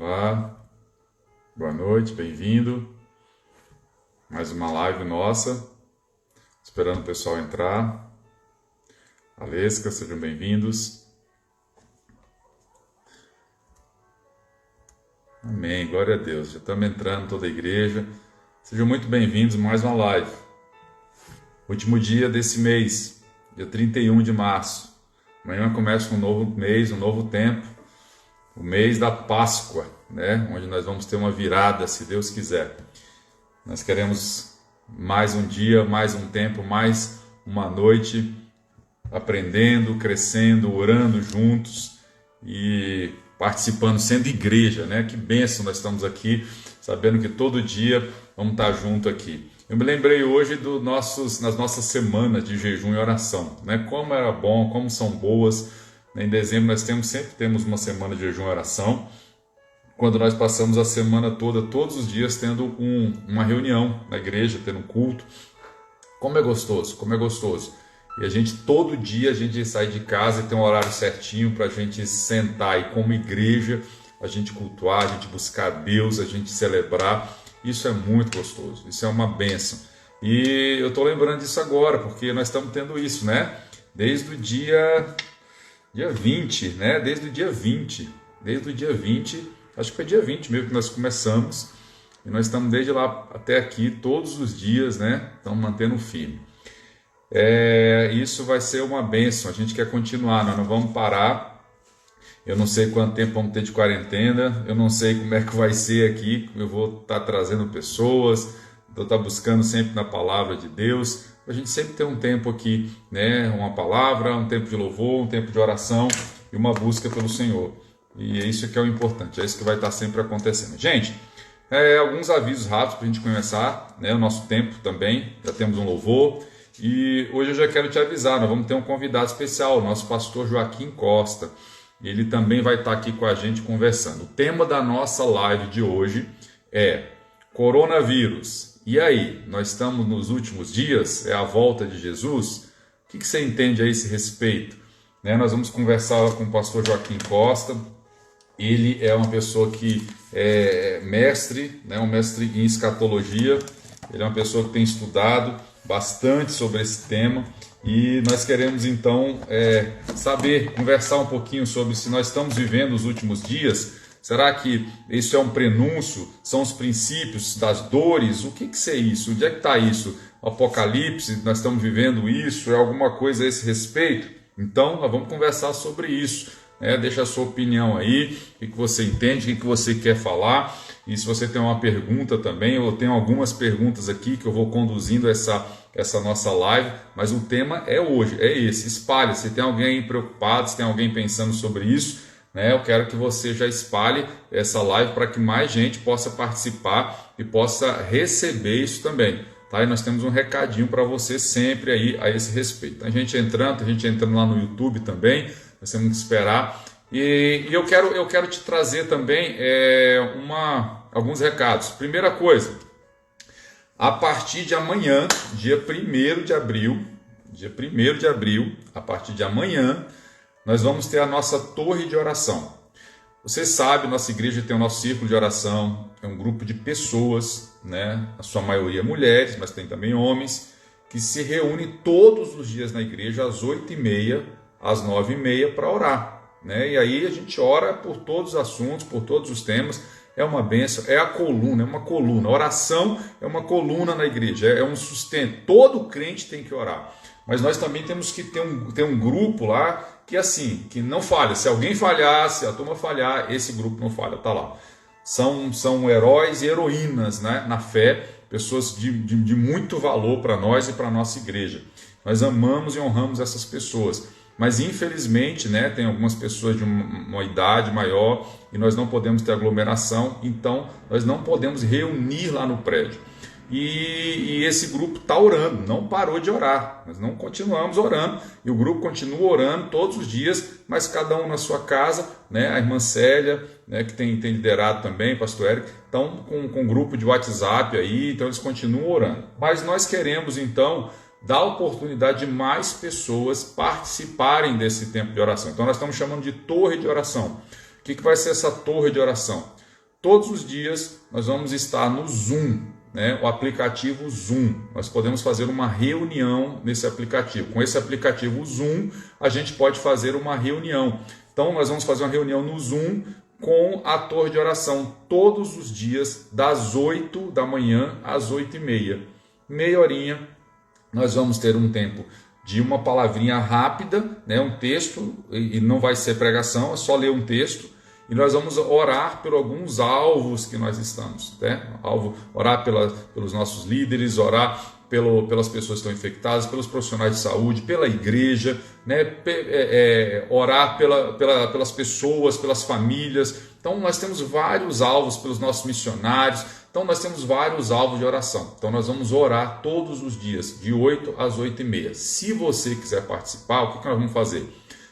Olá, boa noite, bem-vindo. Mais uma live nossa. Esperando o pessoal entrar. Alesca, sejam bem-vindos. Amém, glória a Deus. Já estamos entrando toda a igreja. Sejam muito bem-vindos a mais uma live. Último dia desse mês, dia 31 de março. Amanhã começa um novo mês, um novo tempo. O mês da Páscoa, né? Onde nós vamos ter uma virada, se Deus quiser. Nós queremos mais um dia, mais um tempo, mais uma noite, aprendendo, crescendo, orando juntos e participando, sendo igreja, né? Que bênção nós estamos aqui, sabendo que todo dia vamos estar junto aqui. Eu me lembrei hoje nas nossas semanas de jejum e oração, né? Como era bom, como são boas. Em dezembro nós sempre temos uma semana de jejum e oração, quando nós passamos a semana toda, todos os dias, tendo uma reunião na igreja, tendo um culto. Como é gostoso, como é gostoso. E a gente, todo dia, a gente sai de casa e tem um horário certinho para a gente sentar e, como igreja, a gente cultuar, a gente buscar Deus, a gente celebrar. Isso é muito gostoso, isso é uma bênção. E eu estou lembrando disso agora, porque nós estamos tendo isso, né? Desde o dia 20, né? Desde o dia 20, acho que foi dia 20 mesmo que nós começamos, e nós estamos desde lá até aqui, todos os dias, né? Estamos mantendo firme. Isso vai ser uma bênção, a gente quer continuar, nós não vamos parar. Eu não sei quanto tempo vamos ter de quarentena, eu não sei como é que vai ser aqui, eu vou estar trazendo pessoas, vou estar buscando sempre na palavra de Deus. A gente sempre tem um tempo aqui, né? Uma palavra, um tempo de louvor, um tempo de oração e uma busca pelo Senhor. E é isso que é o importante, é isso que vai estar sempre acontecendo. Gente, alguns avisos rápidos para a gente começar, né? O nosso tempo também, já temos um louvor. E hoje eu já quero te avisar, nós vamos ter um convidado especial, o nosso pastor Joaquim Costa. Ele também vai estar aqui com a gente conversando. O tema da nossa live de hoje é coronavírus. E aí, nós estamos nos últimos dias, é a volta de Jesus? O que você entende a esse respeito? Nós vamos conversar com o pastor Joaquim Costa. Ele é uma pessoa que é mestre, né, um mestre em escatologia. Ele é uma pessoa que tem estudado bastante sobre esse tema. E nós queremos então saber, conversar um pouquinho sobre se nós estamos vivendo os últimos dias. Será que isso é um prenúncio? São os princípios das dores? O que é isso? Onde é que está isso? O Apocalipse, nós estamos vivendo isso? É alguma coisa a esse respeito? Então, nós vamos conversar sobre isso. Deixa a sua opinião aí, o que você entende, o que você quer falar. E se você tem uma pergunta também, eu tenho algumas perguntas aqui que eu vou conduzindo essa nossa live, mas o tema é hoje, é esse. Espalhe, se tem alguém preocupado, se tem alguém pensando sobre isso, eu quero que você já espalhe essa live para que mais gente possa participar e possa receber isso também. Tá? E nós temos um recadinho para você sempre aí a esse respeito. A gente entrando lá no YouTube também, nós temos que esperar. E eu quero te trazer também alguns recados. Primeira coisa, a partir de amanhã, dia 1º de abril, a partir de amanhã, nós vamos ter a nossa torre de oração. Você sabe, nossa igreja tem o nosso círculo de oração, é um grupo de pessoas, né? A sua maioria mulheres, mas tem também homens, que se reúnem todos os dias na igreja às 8h30, às 9h30 para orar. Né? E aí a gente ora por todos os assuntos, por todos os temas. É uma bênção, é uma coluna. A oração é uma coluna na igreja, é um sustento. Todo crente tem que orar. Mas nós também temos que ter um grupo lá que não falha. Se alguém falhar, se a turma falhar, esse grupo não falha, tá lá. São heróis e heroínas, né, na fé, pessoas de muito valor para nós e para a nossa igreja. Nós amamos e honramos essas pessoas. Mas infelizmente, né, tem algumas pessoas de uma idade maior e nós não podemos ter aglomeração, então nós não podemos reunir lá no prédio. E esse grupo está orando, não parou de orar, nós não continuamos orando, e o grupo continua orando todos os dias, mas cada um na sua casa, né? A irmã Célia, né, que tem liderado também, pastor Eric, estão com um grupo de WhatsApp aí, então eles continuam orando. Mas nós queremos então dar oportunidade de mais pessoas participarem desse tempo de oração. Então nós estamos chamando de torre de oração. O que vai ser essa torre de oração? todos os dias nós vamos estar no Zoom, né? O aplicativo Zoom. Nós podemos fazer uma reunião nesse aplicativo. Com esse aplicativo Zoom, a gente pode fazer uma reunião. Então, nós vamos fazer uma reunião no Zoom com a torre de oração todos os dias, das 8 da manhã às 8h30. Meia horinha, nós vamos ter um tempo de uma palavrinha rápida, né, um texto, e não vai ser pregação, é só ler um texto, e nós vamos orar por alguns alvos que nós estamos, né? Orar pelos nossos líderes, orar pelas pessoas que estão infectadas, pelos profissionais de saúde, pela igreja, né? Orar pelas pessoas, pelas famílias. Então nós temos vários alvos pelos nossos missionários, então nós temos vários alvos de oração. Então nós vamos orar todos os dias, de 8 às 8h30. Se você quiser participar, o que nós vamos fazer?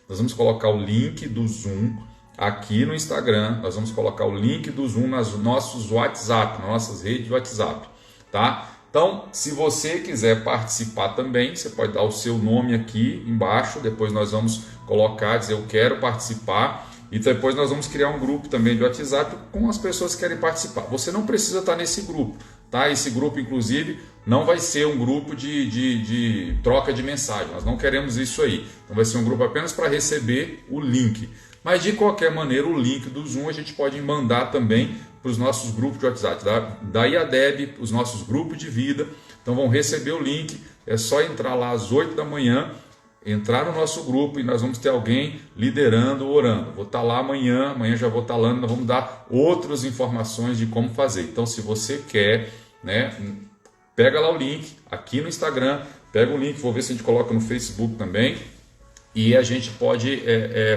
Nós vamos colocar o link do Zoom aqui no Instagram, nós vamos colocar o link do Zoom nos nossos WhatsApp, nas nossas redes de WhatsApp, tá? Então, se você quiser participar também, você pode dar o seu nome aqui embaixo, depois nós vamos colocar, dizer eu quero participar, e depois nós vamos criar um grupo também de WhatsApp com as pessoas que querem participar. Você não precisa estar nesse grupo, tá? Esse grupo, inclusive, não vai ser um grupo de troca de mensagem, nós não queremos isso aí. Então vai ser um grupo apenas para receber o link. Mas de qualquer maneira, o link do Zoom a gente pode mandar também para os nossos grupos de WhatsApp, da IADEB, os nossos grupos de vida. Então vão receber o link, é só entrar lá às 8 da manhã, entrar no nosso grupo e nós vamos ter alguém liderando, orando. Vou estar lá amanhã já vou estar lá, nós vamos dar outras informações de como fazer. Então se você quer, né, pega lá o link aqui no Instagram, pega o link, vou ver se a gente coloca no Facebook também. E a gente pode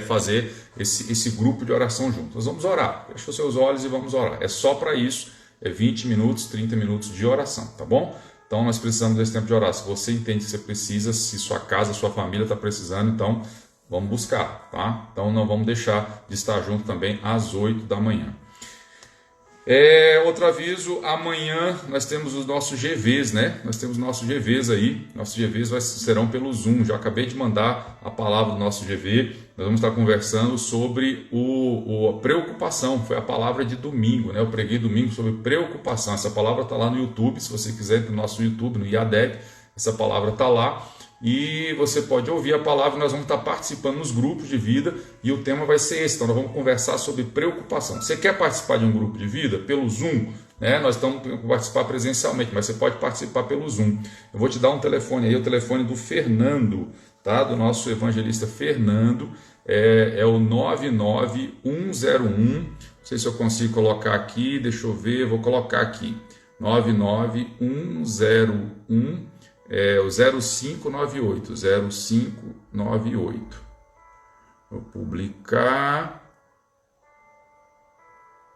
fazer esse grupo de oração junto. Nós vamos orar. Fecha os seus olhos e vamos orar. É só para isso. É 20 minutos, 30 minutos de oração, tá bom? Então nós precisamos desse tempo de orar. Se você entende que você precisa, se sua casa, sua família está precisando, então vamos buscar, tá? Então não vamos deixar de estar junto também às 8 da manhã. Outro aviso, amanhã nós temos os nossos GVs, né? Nós temos nossos GVs aí, nossos GVs serão pelo Zoom, já acabei de mandar a palavra do nosso GV, nós vamos estar conversando sobre a preocupação, foi a palavra de domingo, né? Eu preguei domingo sobre preocupação, essa palavra está lá no YouTube, se você quiser, no nosso YouTube, no IADEB, essa palavra está lá. E você pode ouvir a palavra, nós vamos estar participando nos grupos de vida e o tema vai ser esse, então nós vamos conversar sobre preocupação. Você quer participar de um grupo de vida pelo Zoom? Né? Nós estamos para participar presencialmente, mas você pode participar pelo Zoom. Eu vou te dar um telefone aí, o telefone do Fernando, tá? Do nosso evangelista Fernando, é o 99101, não sei se eu consigo colocar aqui, deixa eu ver, vou colocar aqui, 99101, o 0598, 0598. Vou publicar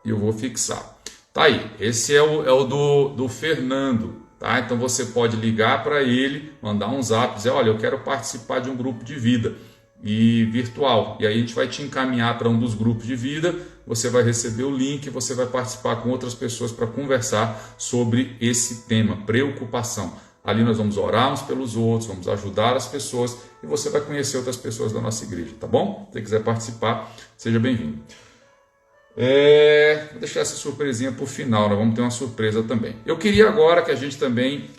e eu vou fixar. Tá aí, esse é o do Fernando, tá? Então você pode ligar para ele, mandar um zap, dizer, olha, eu quero participar de um grupo de vida e virtual. E aí a gente vai te encaminhar para um dos grupos de vida, você vai receber o link, você vai participar com outras pessoas para conversar sobre esse tema, preocupação. Ali nós vamos orar uns pelos outros, vamos ajudar as pessoas e você vai conhecer outras pessoas da nossa igreja, tá bom? Se você quiser participar, seja bem-vindo. Vou deixar essa surpresinha para o final, nós vamos ter uma surpresa também. Eu queria agora que a gente também,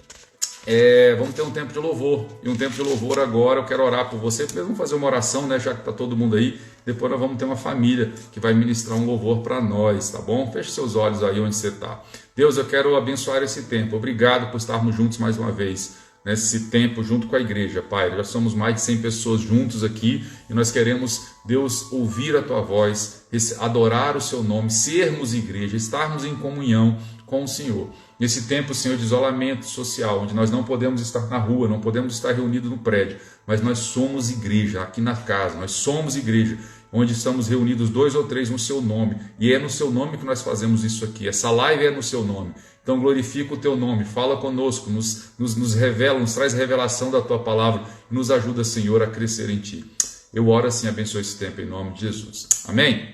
vamos ter um tempo de louvor, e um tempo de louvor agora, eu quero orar por você, primeiro vamos fazer uma oração, né, já que está todo mundo aí, depois nós vamos ter uma família que vai ministrar um louvor para nós, tá bom? Feche seus olhos aí onde você está. Deus, eu quero abençoar esse tempo, obrigado por estarmos juntos mais uma vez, nesse tempo junto com a igreja, Pai. Já somos mais de 100 pessoas juntos aqui e nós queremos, Deus, ouvir a Tua voz, adorar o Seu nome, sermos igreja, estarmos em comunhão com o Senhor. Nesse tempo, Senhor, de isolamento social, onde nós não podemos estar na rua, não podemos estar reunidos no prédio, mas nós somos igreja aqui na casa, nós somos igreja, onde estamos reunidos 2 ou 3 no Seu nome, e é no Seu nome que nós fazemos isso aqui, essa live é no Seu nome. Então glorifica o Teu nome, fala conosco, nos revela, nos traz revelação da Tua palavra, e nos ajuda, Senhor, a crescer em Ti. Eu oro assim, abençoe esse tempo em nome de Jesus. Amém?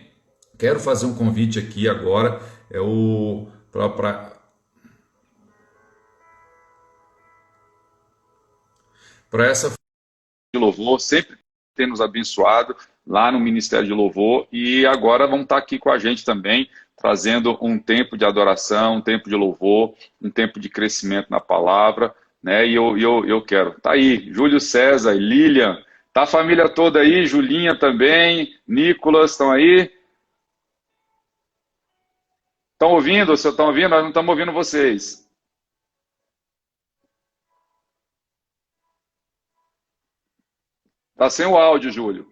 Quero fazer um convite aqui agora, para essa de louvor, sempre tem nos abençoado lá no Ministério de Louvor, e agora vão estar aqui com a gente também, trazendo um tempo de adoração, um tempo de louvor, um tempo de crescimento na palavra, né? E eu quero. Tá aí, Júlio César, Lilian, tá a família toda aí, Julinha também, Nicolas, estão aí? Estão ouvindo? Vocês estão ouvindo? Nós não estamos ouvindo vocês. Tá sem o áudio, Júlio.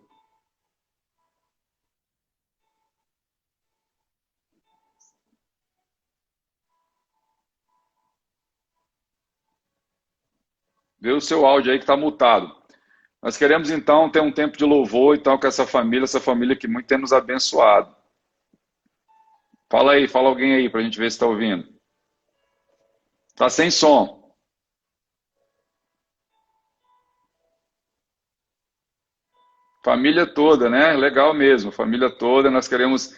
Vê o seu áudio aí que está mutado. Nós queremos, então, ter um tempo de louvor, então, com essa família que muito tem nos abençoado. Fala aí, fala alguém aí, para a gente ver se está ouvindo. Tá sem som. Família toda, né? Legal mesmo, família toda. Nós queremos...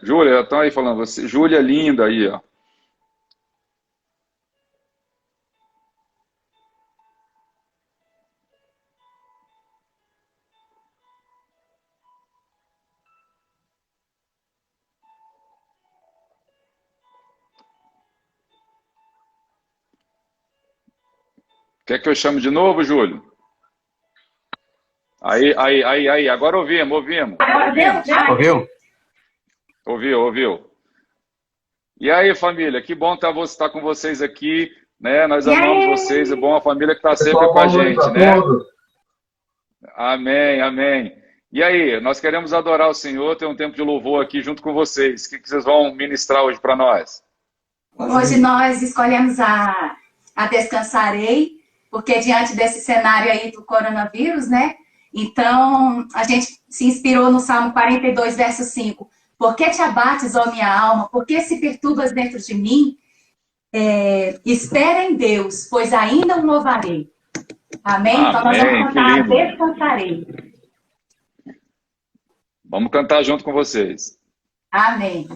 Júlia, estão aí falando, você, Júlia linda aí, ó. Quer que eu chame de novo, Júlio? Aí, agora ouvimos. Ouviu? Ouviu. E aí, família, que bom estar com vocês aqui, né? Nós amamos vocês, é bom a família que está sempre com a gente, né? Amém. E aí, nós queremos adorar o Senhor, ter um tempo de louvor aqui junto com vocês. O que vocês vão ministrar hoje para nós? Hoje nós escolhemos a Descansarei, porque diante desse cenário aí do coronavírus, né? Então, a gente se inspirou no Salmo 42, verso 5. Por que te abates, ó minha alma? Por que se perturbas dentro de mim? Espera em Deus, pois ainda o louvarei. Amém? Então, nós vamos cantar Descansarei. Vamos cantar junto com vocês. Amém.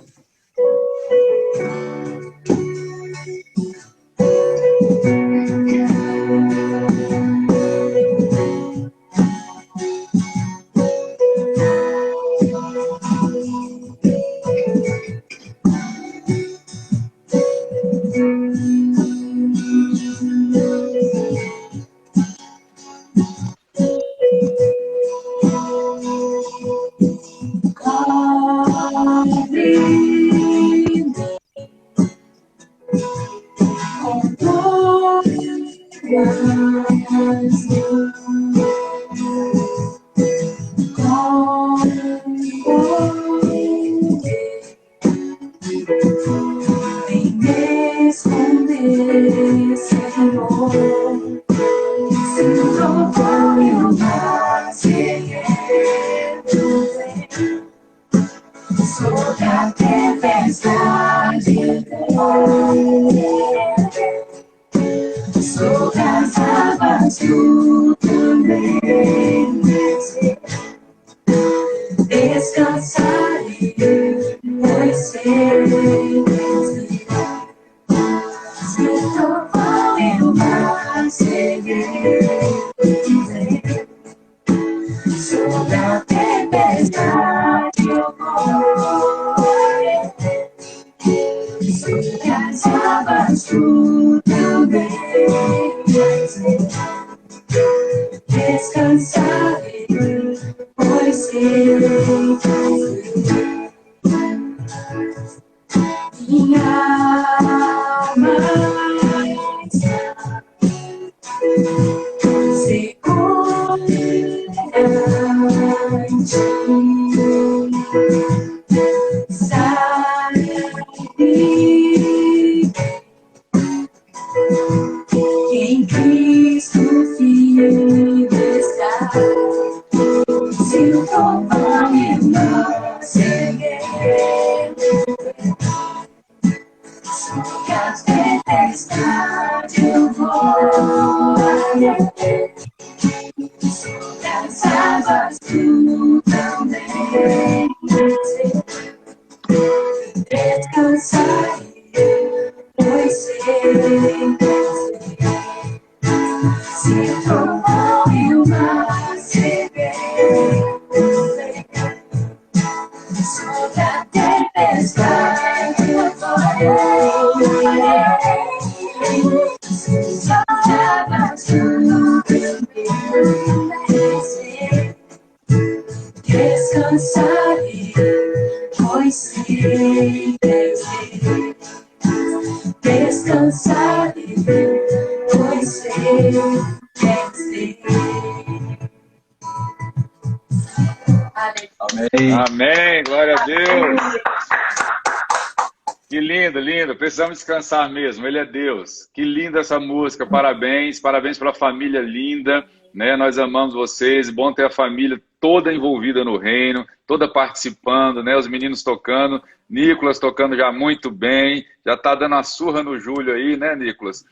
descansarei, pois sei quem sei. Amém. Amém, glória a Deus. Que lindo, lindo. Precisamos descansar mesmo, Ele é Deus. Que linda essa música, parabéns. Parabéns pela família linda, né? Nós amamos vocês, bom ter a família toda envolvida no reino, toda participando, né? Os meninos tocando, Nicolas tocando já muito bem, já está dando a surra no Júlio aí, né, Nicolas?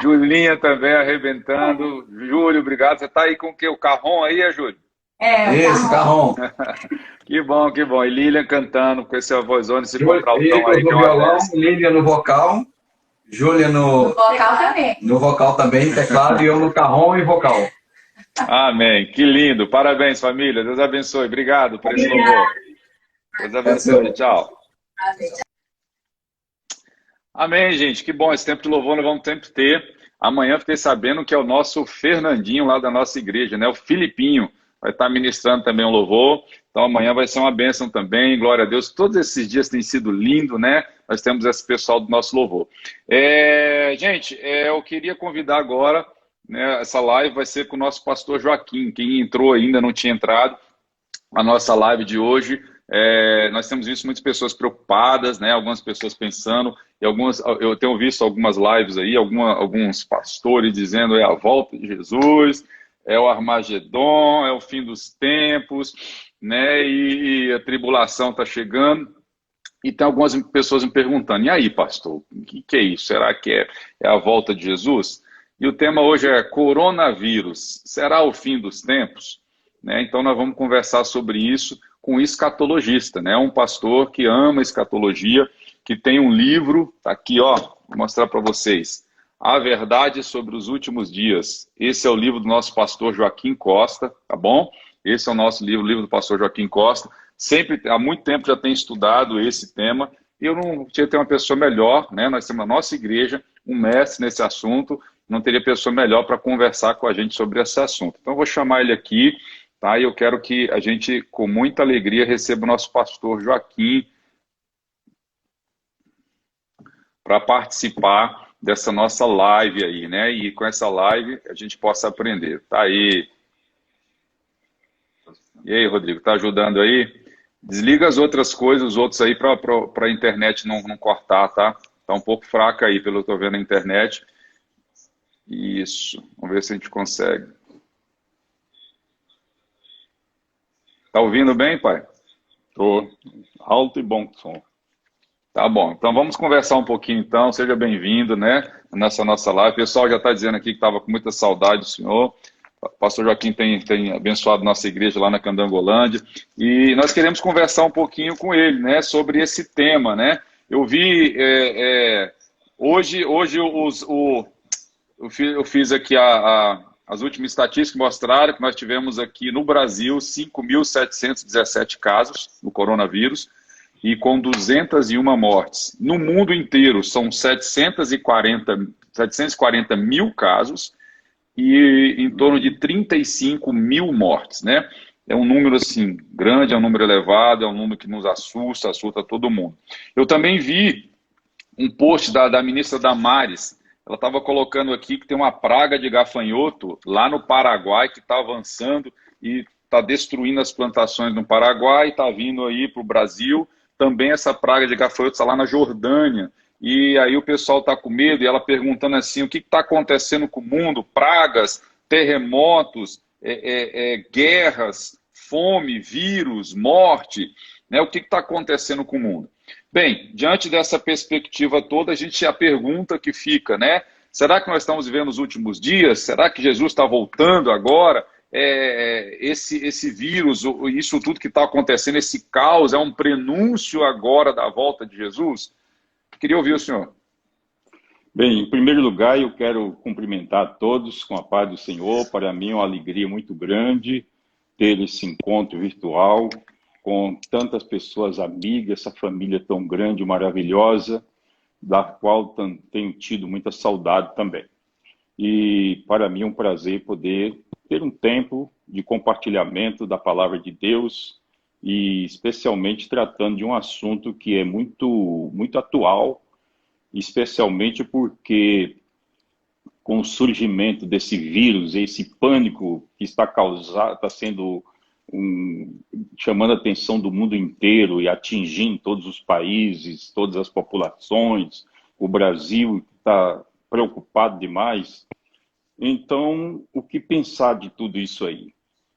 Julinha também arrebentando. Júlio, obrigado. Você está aí com o quê? O carrom aí, Júlio? Esse carrom. Que bom, que bom. E Lilian cantando com esse vozone, esse contraltão aí. No violão, Lilian no vocal, Júlia no vocal também. No vocal também, teclado, e eu no carrom e vocal. Amém. Que lindo. Parabéns, família. Deus abençoe. Obrigado por esse louvor. Deus abençoe. Tchau. Amém, gente. Que bom. Esse tempo de louvor nós vamos sempre ter. Amanhã fiquei sabendo que é o nosso Fernandinho lá da nossa igreja, né? O Filipinho vai estar ministrando também um louvor. Então amanhã vai ser uma bênção também. Glória a Deus. Todos esses dias têm sido lindo, né? Nós temos esse pessoal do nosso louvor. Gente, eu queria convidar agora, né, essa live vai ser com o nosso pastor Joaquim. Quem entrou ainda não tinha entrado. A nossa live de hoje, nós temos visto muitas pessoas preocupadas, né? Algumas pessoas pensando, e eu tenho visto algumas lives aí, alguns pastores dizendo é a volta de Jesus, é o Armagedon, é o fim dos tempos, né? E a tribulação está chegando. E tem algumas pessoas me perguntando, e aí, pastor, o que é isso? Será que é a volta de Jesus? E o tema hoje é coronavírus, será o fim dos tempos? Né? Então nós vamos conversar sobre isso com um escatologista, né? Um pastor que ama escatologia, que tem um livro, tá aqui, ó, vou mostrar para vocês, A Verdade sobre os Últimos Dias. Esse é o livro do nosso pastor Joaquim Costa, tá bom? Esse é o nosso livro, o livro do pastor Joaquim Costa. Sempre, há muito tempo já tenho estudado esse tema, e eu não tinha ter uma pessoa melhor, né? Nós temos na nossa igreja um mestre nesse assunto, não teria pessoa melhor para conversar com a gente sobre esse assunto. Então eu vou chamar ele aqui, tá? E eu quero que a gente, com muita alegria, receba o nosso pastor Joaquim para participar dessa nossa live aí, né? E com essa live a gente possa aprender. Tá aí. E aí, Rodrigo, tá ajudando aí? Desliga as outras coisas, os outros aí, para a internet não cortar, tá? Tá um pouco fraca aí, pelo que eu tô vendo na internet. Isso. Vamos ver se a gente consegue. Tá ouvindo bem, pai? Tô. Alto e bom som. Tá bom. Então vamos conversar um pouquinho então. Seja bem-vindo, né? Nessa nossa live. O pessoal já está dizendo aqui que estava com muita saudade do senhor. O pastor Joaquim tem abençoado nossa igreja lá na Candangolândia. E nós queremos conversar um pouquinho com ele, né? Sobre esse tema, né? Eu vi... hoje eu fiz aqui as últimas estatísticas que mostraram que nós tivemos aqui no Brasil 5.717 casos do coronavírus e com 201 mortes. No mundo inteiro são 740 mil casos e em torno de 35 mil mortes, né? É um número assim grande, é um número elevado, é um número que nos assusta todo mundo. Eu também vi um post da ministra Damares. Ela estava colocando aqui que tem uma praga de gafanhoto lá no Paraguai que está avançando e está destruindo as plantações no Paraguai, está vindo aí para o Brasil. Também essa praga de gafanhoto está lá na Jordânia. E aí o pessoal está com medo e ela perguntando assim, o que está acontecendo com o mundo? Pragas, terremotos, guerras, fome, vírus, morte, né? O que está acontecendo com o mundo? Bem, diante dessa perspectiva toda, a pergunta que fica, né? Será que nós estamos vivendo os últimos dias? Será que Jesus está voltando agora? Esse vírus, isso tudo que está acontecendo, esse caos, é um prenúncio agora da volta de Jesus? Queria ouvir o senhor. Bem, em primeiro lugar, eu quero cumprimentar todos com a paz do Senhor. Para mim é uma alegria muito grande ter esse encontro virtual com tantas pessoas amigas, essa família tão grande, maravilhosa, da qual tenho tido muita saudade também. E para mim é um prazer poder ter um tempo de compartilhamento da palavra de Deus e especialmente tratando de um assunto que é muito atual, especialmente porque com o surgimento desse vírus, esse pânico que está sendo chamando a atenção do mundo inteiro e atingindo todos os países, todas as populações, o Brasil está preocupado demais. Então, o que pensar de tudo isso aí?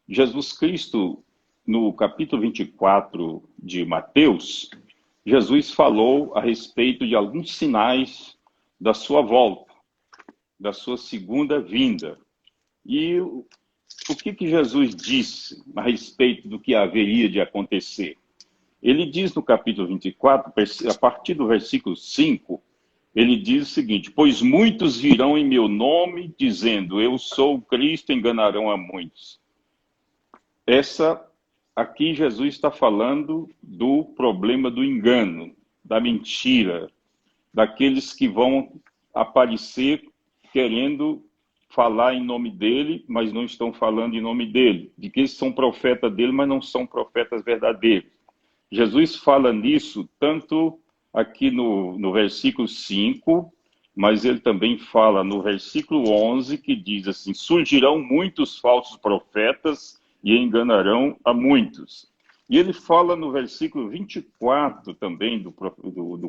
Jesus Cristo, no capítulo 24 de Mateus, Jesus falou a respeito de alguns sinais da sua volta, da sua segunda vinda. E o que Jesus disse a respeito do que haveria de acontecer? Ele diz no capítulo 24, a partir do versículo 5, ele diz o seguinte: pois muitos virão em meu nome, dizendo, eu sou o Cristo, enganarão a muitos. Aqui Jesus está falando do problema do engano, da mentira, daqueles que vão aparecer querendo falar em nome dele, mas não estão falando em nome dele, de que eles são profetas dele, mas não são profetas verdadeiros. Jesus fala nisso tanto aqui no versículo 5, mas ele também fala no versículo 11, que diz assim, surgirão muitos falsos profetas e enganarão a muitos. E ele fala no versículo 24 também, do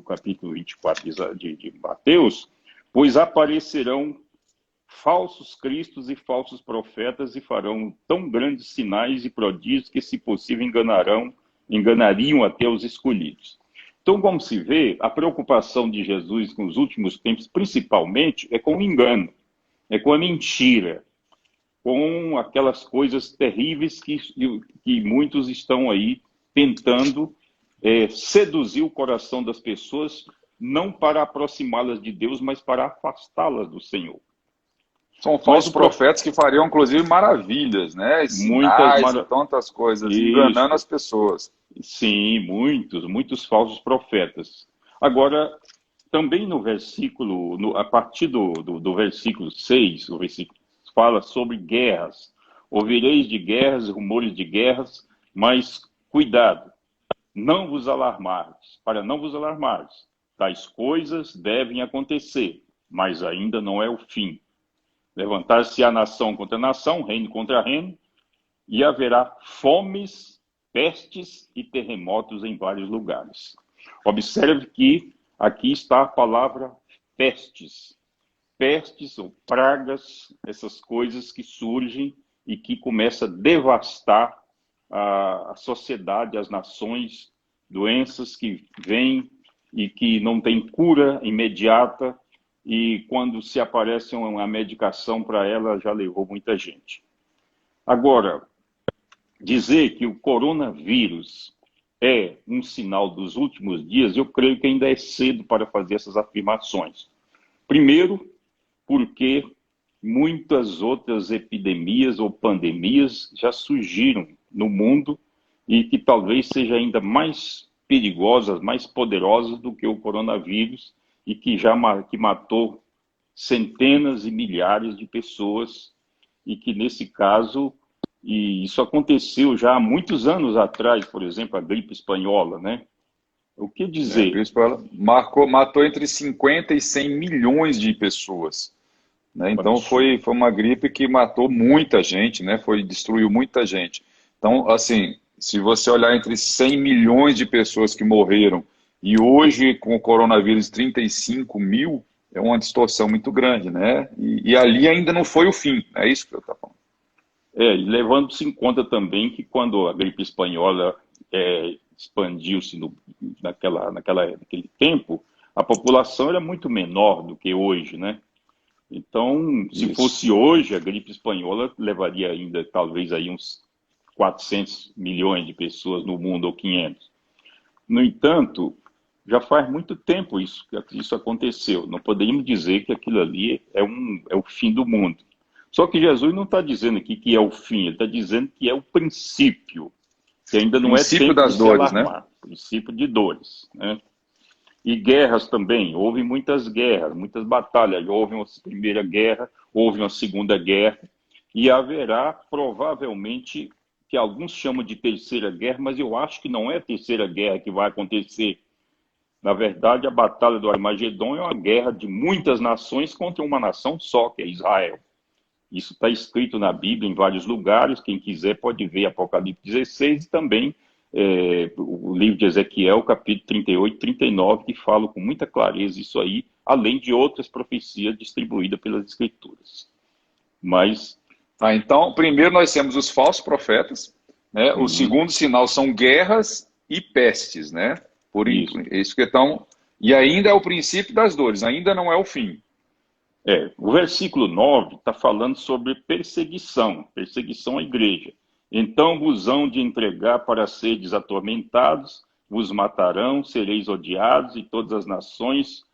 capítulo 24 de Mateus, pois aparecerão falsos cristos e falsos profetas e farão tão grandes sinais e prodígios que, se possível, enganariam até os escolhidos. Então, como se vê, a preocupação de Jesus com os últimos tempos, principalmente, é com o engano, é com a mentira, com aquelas coisas terríveis que muitos estão aí tentando seduzir o coração das pessoas, não para aproximá-las de Deus, mas para afastá-las do Senhor. São falsos profetas que fariam, inclusive, maravilhas, né? E sinais e tantas coisas, enganando as pessoas. Sim, muitos falsos profetas. Agora, também no versículo, a partir do versículo 6, o versículo fala sobre guerras. Ouvireis de guerras, rumores de guerras, mas cuidado, não vos alarmardes, para não vos alarmardes. Tais coisas devem acontecer, mas ainda não é o fim. Levantar-se-á nação contra nação, reino contra reino, e haverá fomes, pestes e terremotos em vários lugares. Observe que aqui está a palavra pestes. Pestes ou pragas, essas coisas que surgem e que começam a devastar a sociedade, as nações, doenças que vêm e que não têm cura imediata, e quando se aparece uma medicação para ela, já levou muita gente. Agora, dizer que o coronavírus é um sinal dos últimos dias, eu creio que ainda é cedo para fazer essas afirmações. Primeiro, porque muitas outras epidemias ou pandemias já surgiram no mundo e que talvez sejam ainda mais perigosas, mais poderosas do que o coronavírus, e que matou centenas e milhares de pessoas, e que nesse caso, e isso aconteceu já há muitos anos atrás, por exemplo, a gripe espanhola, né? O que dizer? A gripe espanhola matou entre 50 e 100 milhões de pessoas, né? Então foi uma gripe que matou muita gente, né? Destruiu muita gente. Então, assim, se você olhar entre 100 milhões de pessoas que morreram, e hoje, com o coronavírus, 35 mil, é uma distorção muito grande, né? E ali ainda não foi o fim, é isso que eu estou falando. E levando-se em conta também que quando a gripe espanhola expandiu-se naquele tempo, a população era muito menor do que hoje, né? Então, se fosse hoje, a gripe espanhola levaria ainda, talvez, aí uns 400 milhões de pessoas no mundo, ou 500. No entanto, já faz muito tempo isso aconteceu. Não poderíamos dizer que aquilo ali é o fim do mundo. Só que Jesus não está dizendo aqui que é o fim, ele está dizendo que é o princípio, que ainda não é tempo das dores, né? Princípio de dores, né? E guerras também, houve muitas guerras, muitas batalhas. Houve uma primeira guerra, houve uma segunda guerra, e haverá provavelmente que alguns chamam de terceira guerra, mas eu acho que não é a terceira guerra que vai acontecer. Na verdade, a batalha do Armagedon é uma guerra de muitas nações contra uma nação só, que é Israel. Isso está escrito na Bíblia em vários lugares. Quem quiser pode ver Apocalipse 16 e também o livro de Ezequiel, capítulo 38 e 39, que falam com muita clareza isso aí, além de outras profecias distribuídas pelas Escrituras. Mas... Então, primeiro nós temos os falsos profetas, né? O segundo sinal são guerras e pestes, né? Por isso que estão... E ainda é o princípio das dores, ainda não é o fim. O versículo 9 está falando sobre perseguição à igreja. Então vos hão de entregar para seres atormentados, vos matarão, sereis odiados de todas as nações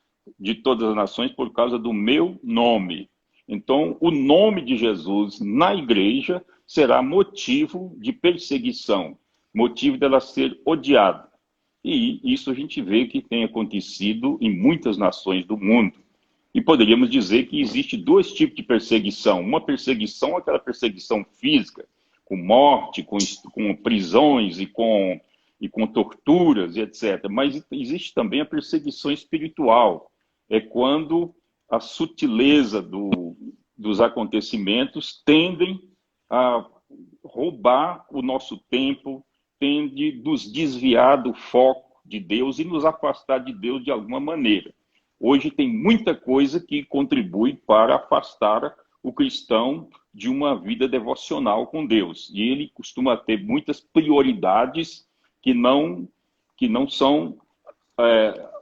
por causa do meu nome. Então, o nome de Jesus na igreja será motivo de perseguição, motivo dela ser odiada. E isso a gente vê que tem acontecido em muitas nações do mundo. E poderíamos dizer que existe dois tipos de perseguição. Uma perseguição, aquela perseguição física, com morte, com prisões e com torturas, etc. Mas existe também a perseguição espiritual. É quando a sutileza dos acontecimentos tendem a roubar o nosso tempo, tende a nos desviar do foco de Deus e nos afastar de Deus de alguma maneira. Hoje tem muita coisa que contribui para afastar o cristão de uma vida devocional com Deus. E ele costuma ter muitas prioridades que não são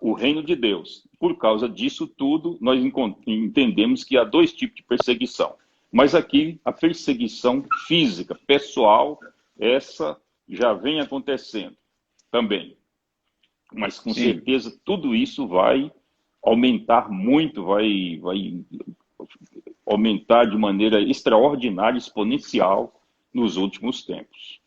o reino de Deus. Por causa disso tudo, nós entendemos que há dois tipos de perseguição. Mas aqui, a perseguição física, pessoal, essa já vem acontecendo também. Mas, com certeza, tudo isso vai aumentar muito, vai aumentar de maneira extraordinária, exponencial, nos últimos tempos.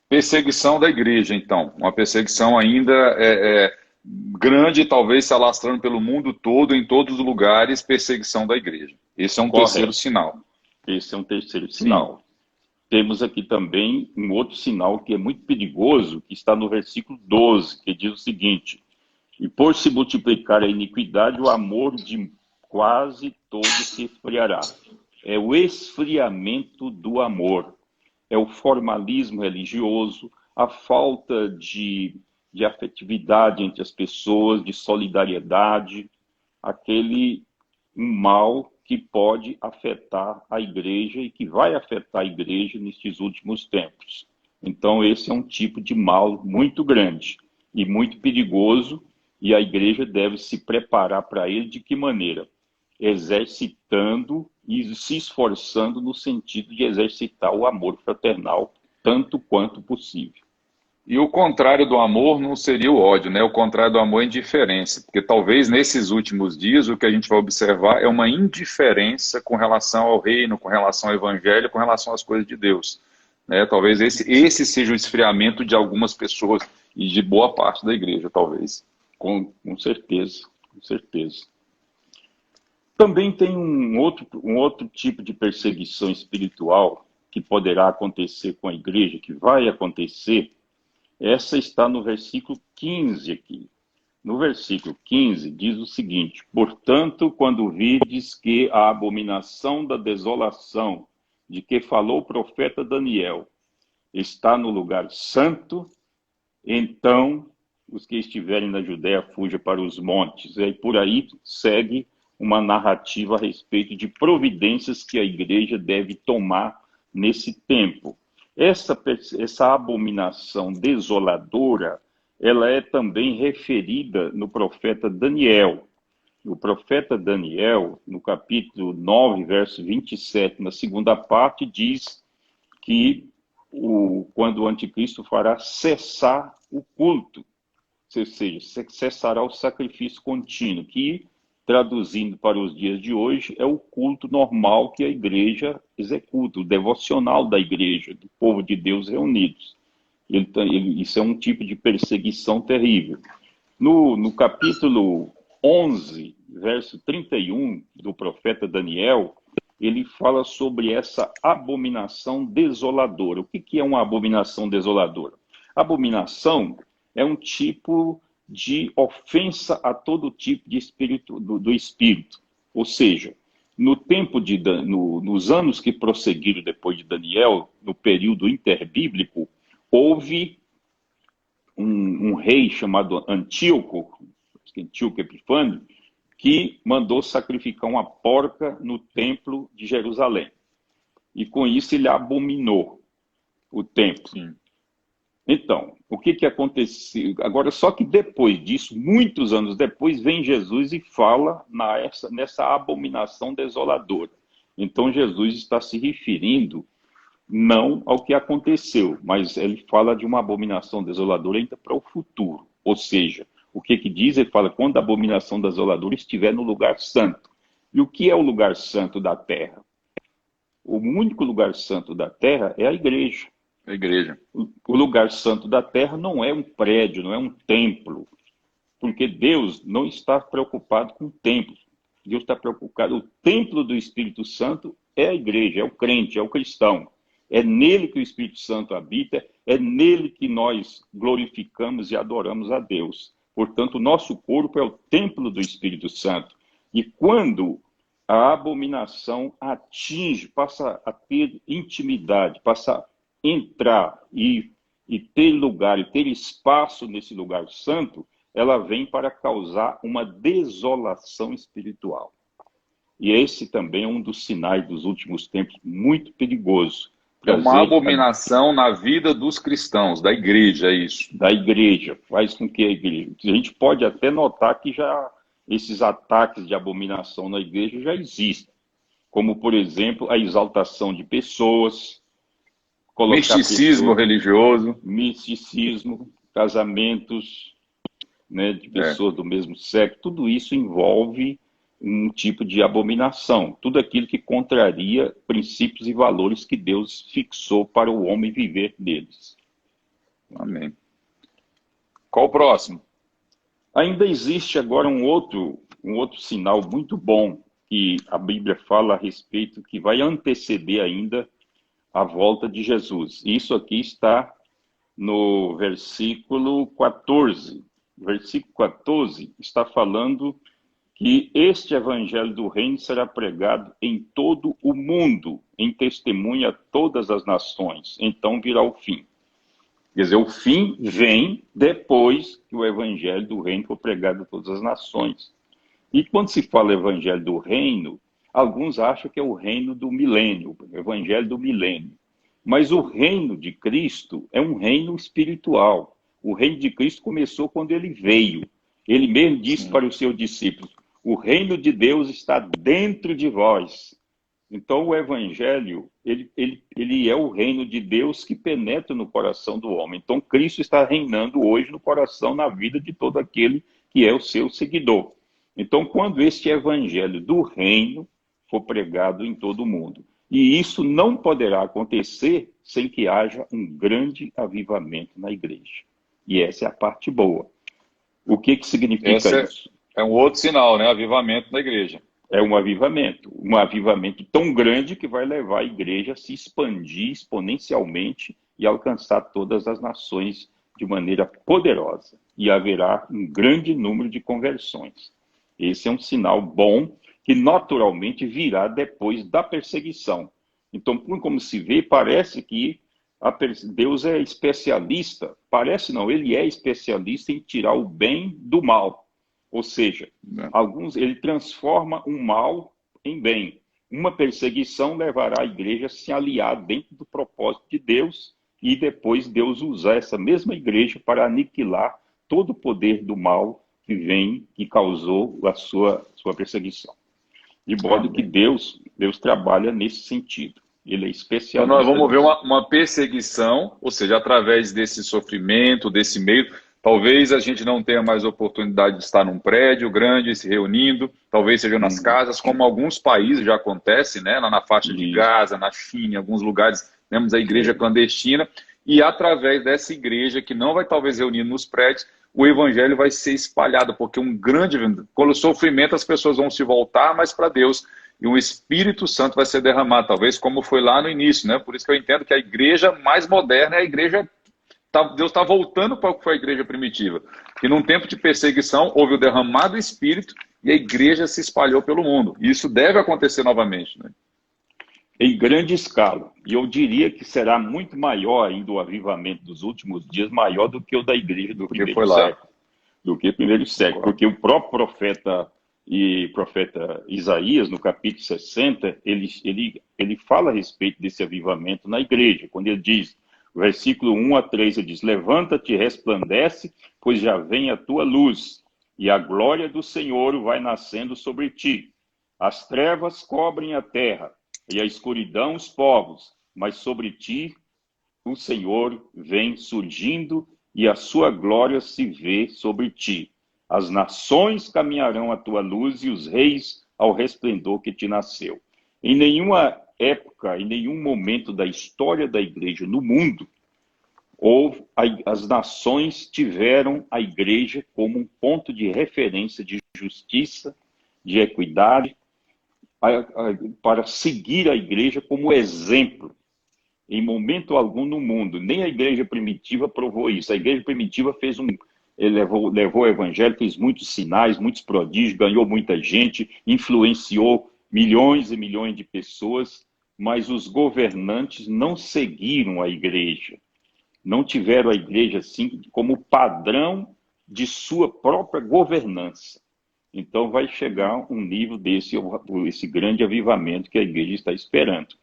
Perseguição da igreja, então. Uma perseguição ainda grande, talvez se alastrando pelo mundo todo, em todos os lugares, perseguição da igreja. Esse é um terceiro sinal. Esse é um terceiro sinal. Temos aqui também um outro sinal que é muito perigoso, que está no versículo 12, que diz o seguinte: e por se multiplicar a iniquidade, o amor de quase todos se esfriará. É o esfriamento do amor. É o formalismo religioso, a falta de afetividade entre as pessoas, de solidariedade, aquele mal que pode afetar a igreja e que vai afetar a igreja nestes últimos tempos. Então, esse é um tipo de mal muito grande e muito perigoso, e a igreja deve se preparar para ele de que maneira? Exercitando e se esforçando no sentido de exercitar o amor fraternal tanto quanto possível. E o contrário do amor não seria o ódio, né? O contrário do amor é a indiferença, porque talvez nesses últimos dias o que a gente vai observar é uma indiferença com relação ao reino, com relação ao evangelho, com relação às coisas de Deus, né? Talvez esse seja o esfriamento de algumas pessoas e de boa parte da igreja, talvez. Com certeza, com certeza. Também tem um outro tipo de perseguição espiritual que poderá acontecer com a igreja, que vai acontecer. Essa está no versículo 15 aqui. No versículo 15 diz o seguinte: portanto, quando virdes que a abominação da desolação, de que falou o profeta Daniel, está no lugar santo, então os que estiverem na Judéia fujam para os montes. E por aí segue uma narrativa a respeito de providências que a igreja deve tomar nesse tempo. Essa abominação desoladora, ela é também referida no profeta Daniel. O profeta Daniel, no capítulo 9, verso 27, na segunda parte, diz que quando o anticristo fará cessar o culto, ou seja, cessará o sacrifício contínuo, que, traduzindo para os dias de hoje, é o culto normal que a igreja executa, o devocional da igreja, do povo de Deus reunidos. Isso é um tipo de perseguição terrível. No capítulo 11, verso 31 do profeta Daniel, ele fala sobre essa abominação desoladora. O que é uma abominação desoladora? Abominação é um tipo de ofensa a todo tipo de espírito, do espírito. Ou seja, no tempo nos anos que prosseguiram depois de Daniel, no período interbíblico, houve um rei chamado Antíoco Epifânio, que mandou sacrificar uma porca no templo de Jerusalém. E com isso ele abominou o templo. Sim. Então, o que aconteceu? Agora, só que depois disso, muitos anos depois, vem Jesus e fala nessa abominação desoladora. Então, Jesus está se referindo não ao que aconteceu, mas ele fala de uma abominação desoladora ainda para o futuro. Ou seja, o que diz? Ele fala quando a abominação desoladora estiver no lugar santo. E o que é o lugar santo da terra? O único lugar santo da terra é a igreja. A igreja. O lugar santo da terra não é um prédio, não é um templo. Porque Deus não está preocupado com templos. Deus está preocupado. O templo do Espírito Santo é a igreja, é o crente, é o cristão. É nele que o Espírito Santo habita, é nele que nós glorificamos e adoramos a Deus. Portanto, o nosso corpo é o templo do Espírito Santo. E quando a abominação passa a ter intimidade, passa a entrar e ter lugar, e ter espaço nesse lugar santo, ela vem para causar uma desolação espiritual. E esse também é um dos sinais dos últimos tempos muito perigoso. É uma abominação na vida dos cristãos, da igreja, é isso. Da igreja, faz com que a igreja... A gente pode até notar que já esses ataques de abominação na igreja já existem. Como, por exemplo, a exaltação de pessoas... Misticismo religioso. Misticismo, casamentos, né, de pessoas do mesmo sexo. Tudo isso envolve um tipo de abominação. Tudo aquilo que contraria princípios e valores que Deus fixou para o homem viver neles. Amém. Qual o próximo? Ainda existe agora um outro sinal muito bom que a Bíblia fala a respeito, que vai anteceder ainda a volta de Jesus. Isso aqui está no versículo 14. O versículo 14 está falando que este evangelho do reino será pregado em todo o mundo, em testemunha a todas as nações. Então virá o fim. Quer dizer, o fim vem depois que o evangelho do reino for pregado a todas as nações. E quando se fala evangelho do reino, alguns acham que é o reino do milênio, o evangelho do milênio. Mas o reino de Cristo é um reino espiritual. O reino de Cristo começou quando ele veio. Ele mesmo disse para os seus discípulos, o reino de Deus está dentro de vós. Então o evangelho, ele é o reino de Deus que penetra no coração do homem. Então Cristo está reinando hoje no coração, na vida de todo aquele que é o seu seguidor. Então quando este evangelho do reino for pregado em todo o mundo. E isso não poderá acontecer sem que haja um grande avivamento na igreja. E essa é a parte boa. O que significa isso? É um outro sinal, né? Avivamento na igreja. É um avivamento tão grande que vai levar a igreja a se expandir exponencialmente e alcançar todas as nações de maneira poderosa. E haverá um grande número de conversões. Esse é um sinal bom que naturalmente virá depois da perseguição. Então, como se vê, parece que Deus é especialista, parece não, ele é especialista em tirar o bem do mal. Ou seja, ele transforma o mal em bem. Uma perseguição levará a igreja a se aliar dentro do propósito de Deus e depois Deus usar essa mesma igreja para aniquilar todo o poder do mal que causou a sua perseguição. De modo que Deus trabalha nesse sentido. Ele é especialista. Então nós vamos ver uma perseguição, ou seja, através desse sofrimento, desse meio, talvez a gente não tenha mais oportunidade de estar num prédio grande, se reunindo, talvez seja nas casas, como alguns países já acontece, né? Lá na faixa de Gaza, na China, em alguns lugares, temos a igreja clandestina, e através dessa igreja, que não vai talvez reunir nos prédios, o evangelho vai ser espalhado, porque quando o sofrimento as pessoas vão se voltar mais para Deus, e o Espírito Santo vai ser derramado, talvez como foi lá no início, né? Por isso que eu entendo que a igreja mais moderna é a igreja. Deus está voltando para o que foi a igreja primitiva. Que num tempo de perseguição houve o derramado do Espírito e a igreja se espalhou pelo mundo. E isso deve acontecer novamente, né? Em grande escala. E eu diria que será muito maior ainda o avivamento dos últimos dias, maior do que o da igreja do primeiro século. Do que o primeiro século. Porque o próprio profeta Isaías, no capítulo 60, ele fala a respeito desse avivamento na igreja, quando ele diz, versículo 1 a 3, ele diz, levanta-te e resplandece, pois já vem a tua luz, e a glória do Senhor vai nascendo sobre ti. As trevas cobrem a terra, e a escuridão os povos, mas sobre ti o Senhor vem surgindo, e a sua glória se vê sobre ti. As nações caminharão à tua luz, e os reis ao resplendor que te nasceu. Em nenhuma época, em nenhum momento da história da igreja no mundo, as nações tiveram a igreja como um ponto de referência de justiça, de equidade, para seguir a igreja como exemplo. Em momento algum no mundo, nem a igreja primitiva provou isso. A igreja primitiva levou o evangelho, fez muitos sinais, muitos prodígios, ganhou muita gente, influenciou milhões e milhões de pessoas, mas os governantes não seguiram a igreja. Não tiveram a igreja assim como padrão de sua própria governança. Então vai chegar um nível esse grande avivamento que a igreja está esperando.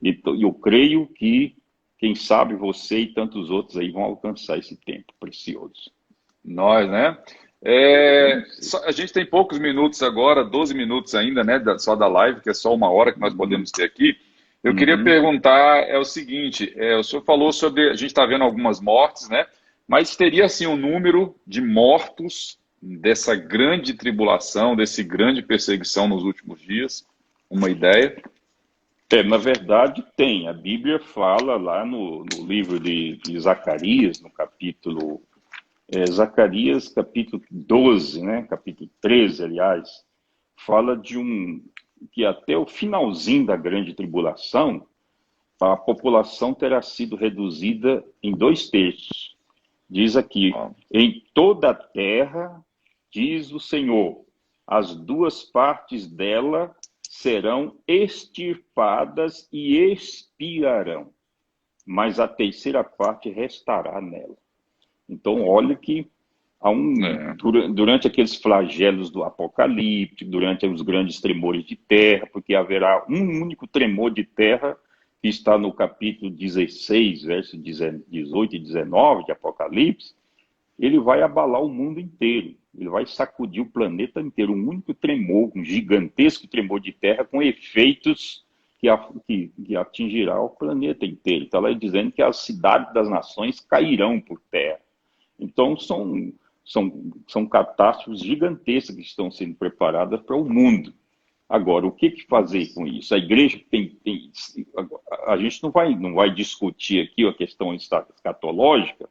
E eu creio que, quem sabe, você e tantos outros aí vão alcançar esse tempo precioso. Nós, né? A gente tem poucos minutos agora, 12 minutos ainda, né? Só da live, que é só 1 hora que nós podemos ter aqui. Eu queria perguntar, o seguinte, o senhor falou sobre, a gente está vendo algumas mortes, né? Mas teria, assim, um número de mortos dessa grande tribulação, desse grande perseguição nos últimos dias? Uma ideia? Na verdade, tem. A Bíblia fala lá no livro de Zacarias, no capítulo... Zacarias, capítulo 12, né? Capítulo 13, aliás, fala que até o finalzinho da grande tribulação, a população terá sido reduzida em 2/3. Diz aqui, em toda a terra, diz o Senhor, as 2 partes dela serão extirpadas e expirarão, mas a 3ª parte restará nela. Então, olha que durante aqueles flagelos do Apocalipse, durante os grandes tremores de terra, porque haverá um único tremor de terra, que está no capítulo 16, versos 18 e 19 de Apocalipse, ele vai abalar o mundo inteiro, ele vai sacudir o planeta inteiro, um único tremor, um gigantesco tremor de terra com efeitos que atingirá o planeta inteiro. Está lá dizendo que as cidades das nações cairão por terra. Então, são catástrofes gigantescas que estão sendo preparadas para o mundo. Agora, o que fazer com isso? A igreja a gente não vai discutir aqui a questão escatológica.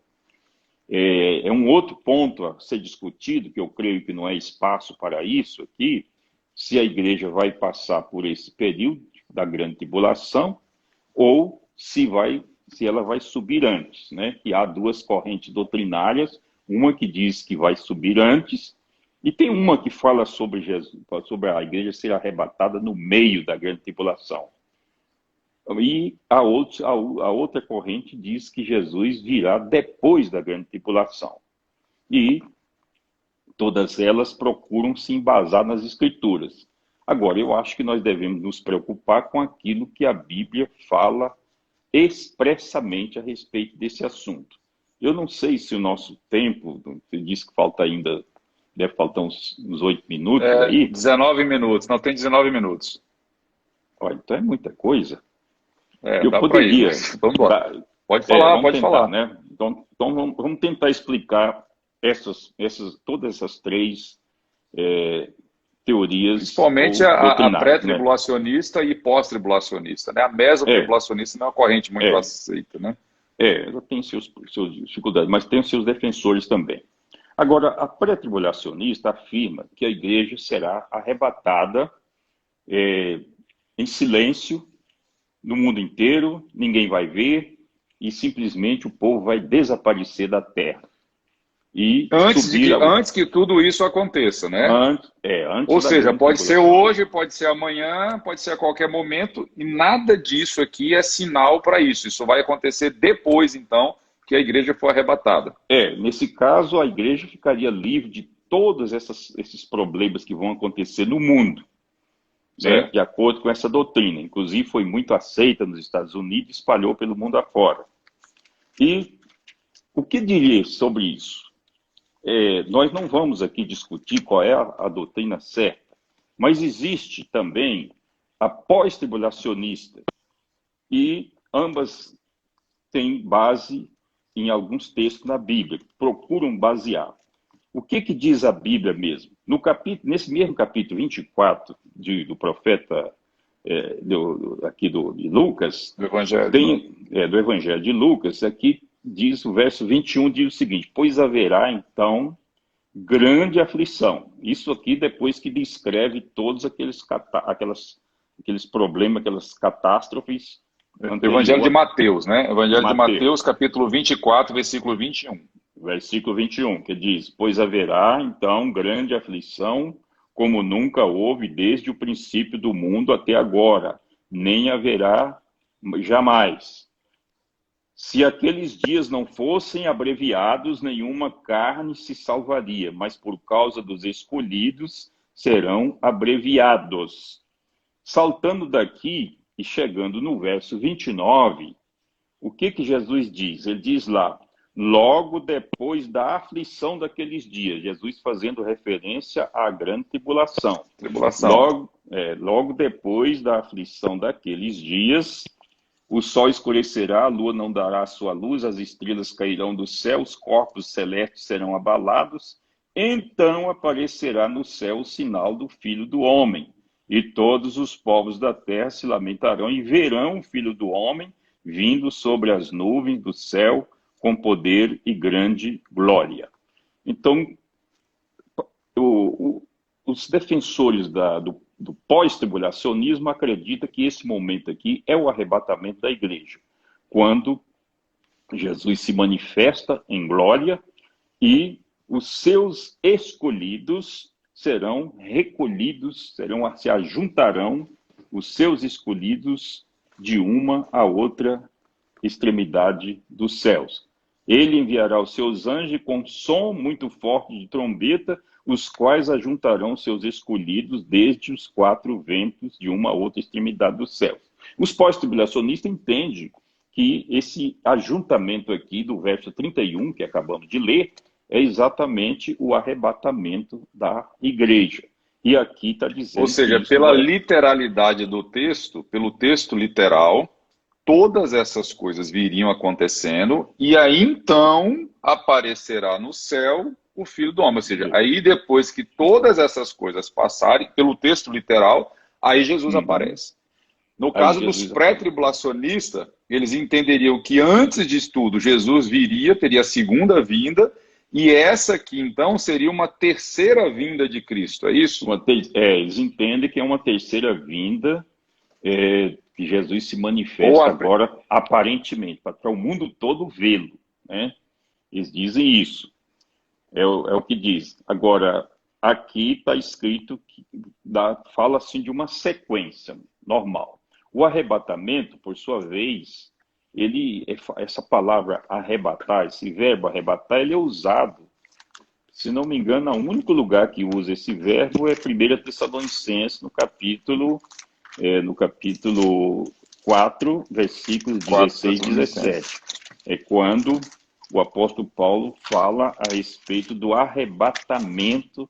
É um outro ponto a ser discutido, que eu creio que não é espaço para isso aqui, se a igreja vai passar por esse período da grande tribulação ou se ela vai subir antes, né? Que há 2 correntes doutrinárias, uma que diz que vai subir antes, e tem uma que fala sobre a igreja ser arrebatada no meio da grande tribulação. E a outra corrente diz que Jesus virá depois da grande tribulação. E todas elas procuram se embasar nas Escrituras. Agora, eu acho que nós devemos nos preocupar com aquilo que a Bíblia fala expressamente a respeito desse assunto. Eu não sei se o nosso tempo, você disse que deve faltar uns 8 minutos aí. 19 minutos, não, tem 19 minutos. Olha, então é muita coisa. Eu poderia. Vamos embora. Pode falar. Né? Então vamos tentar explicar todas essas 3 teorias. Principalmente a pré-tribulacionista, né? E pós-tribulacionista, né? A mesotribulacionista não é uma corrente muito aceita, né? Ela tem suas dificuldades, mas tem os seus defensores também. Agora, a pré-tribulacionista afirma que a igreja será arrebatada em silêncio, no mundo inteiro, ninguém vai ver, e simplesmente o povo vai desaparecer da terra. E antes que tudo isso aconteça, né? Antes Ou da seja, grande pode ser tribulação. hoje, pode ser amanhã, pode ser a qualquer momento, e nada disso aqui é sinal para isso. Isso vai acontecer depois, então, que a igreja for arrebatada. Nesse caso, a igreja ficaria livre de todos esses problemas que vão acontecer no mundo, né? De acordo com essa doutrina. Inclusive, foi muito aceita nos Estados Unidos e espalhou pelo mundo afora. E o que diria sobre isso? Nós não vamos aqui discutir qual é a doutrina certa, mas existe também a pós-tribulacionista, e ambas têm base em alguns textos na Bíblia, que procuram basear. O que diz a Bíblia mesmo? Nesse mesmo capítulo 24 do profeta de Lucas, Do Evangelho. Do Evangelho de Lucas, aqui diz o verso 21, diz o seguinte: pois haverá então grande aflição. Isso aqui depois que descreve todos aqueles problemas, aquelas catástrofes. Evangelho de Mateus, né? Evangelho de Mateus, capítulo 24, versículo 21. Versículo 21, que diz: pois haverá então grande aflição, como nunca houve desde o princípio do mundo até agora, nem haverá jamais. Se aqueles dias não fossem abreviados, nenhuma carne se salvaria, mas por causa dos escolhidos serão abreviados. Saltando daqui e chegando no verso 29, o que Jesus diz? Ele diz lá: logo depois da aflição daqueles dias, Jesus fazendo referência à grande tribulação. Logo depois da aflição daqueles dias, o sol escurecerá, a lua não dará a sua luz, as estrelas cairão do céu, os corpos celestes serão abalados. Então aparecerá no céu o sinal do Filho do Homem, e todos os povos da terra se lamentarão e verão o Filho do Homem vindo sobre as nuvens do céu com poder e grande glória. Então, os defensores do pós-tribulacionismo acreditam que esse momento aqui é o arrebatamento da igreja, quando Jesus se manifesta em glória e os seus escolhidos serão recolhidos, se ajuntarão os seus escolhidos de uma a outra extremidade dos céus. Ele enviará os seus anjos com som muito forte de trombeta, os quais ajuntarão seus escolhidos desde os quatro ventos de uma a outra extremidade dos céus. Os pós-tribulacionistas entendem que esse ajuntamento aqui do verso 31, que acabamos de ler, é exatamente o arrebatamento da igreja. E aqui está dizendo... Ou seja, pela literalidade do texto, pelo texto literal, todas essas coisas viriam acontecendo, e aí então aparecerá no céu o Filho do Homem. Ou seja, aí depois que todas essas coisas passarem, pelo texto literal, aí Jesus aparece. No caso dos pré-tribulacionistas, eles entenderiam que antes de tudo Jesus viria, teria a segunda vinda, e essa aqui então seria uma terceira vinda de Cristo, é isso? Eles entendem que é uma terceira vinda, que Jesus se manifesta agora aparentemente, para o mundo todo vê-lo, né? Eles dizem isso. É o que diz. Agora, aqui está escrito que fala assim de uma sequência normal. O arrebatamento, por sua vez, essa palavra arrebatar, esse verbo arrebatar, ele é usado, se não me engano, o único lugar que usa esse verbo é 1 Tessalonicenses, no capítulo 4, versículos 16 e 17. É quando o apóstolo Paulo fala a respeito do arrebatamento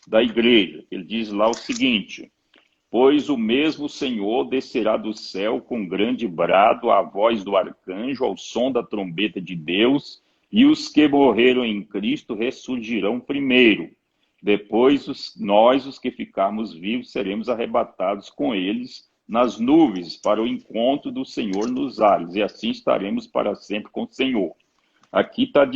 da igreja. Ele diz lá o seguinte: pois o mesmo Senhor descerá do céu com grande brado, a voz do arcanjo, ao som da trombeta de Deus, e os que morreram em Cristo ressurgirão primeiro. Depois nós, os que ficarmos vivos, seremos arrebatados com eles nas nuvens para o encontro do Senhor nos ares, e assim estaremos para sempre com o Senhor. Aqui está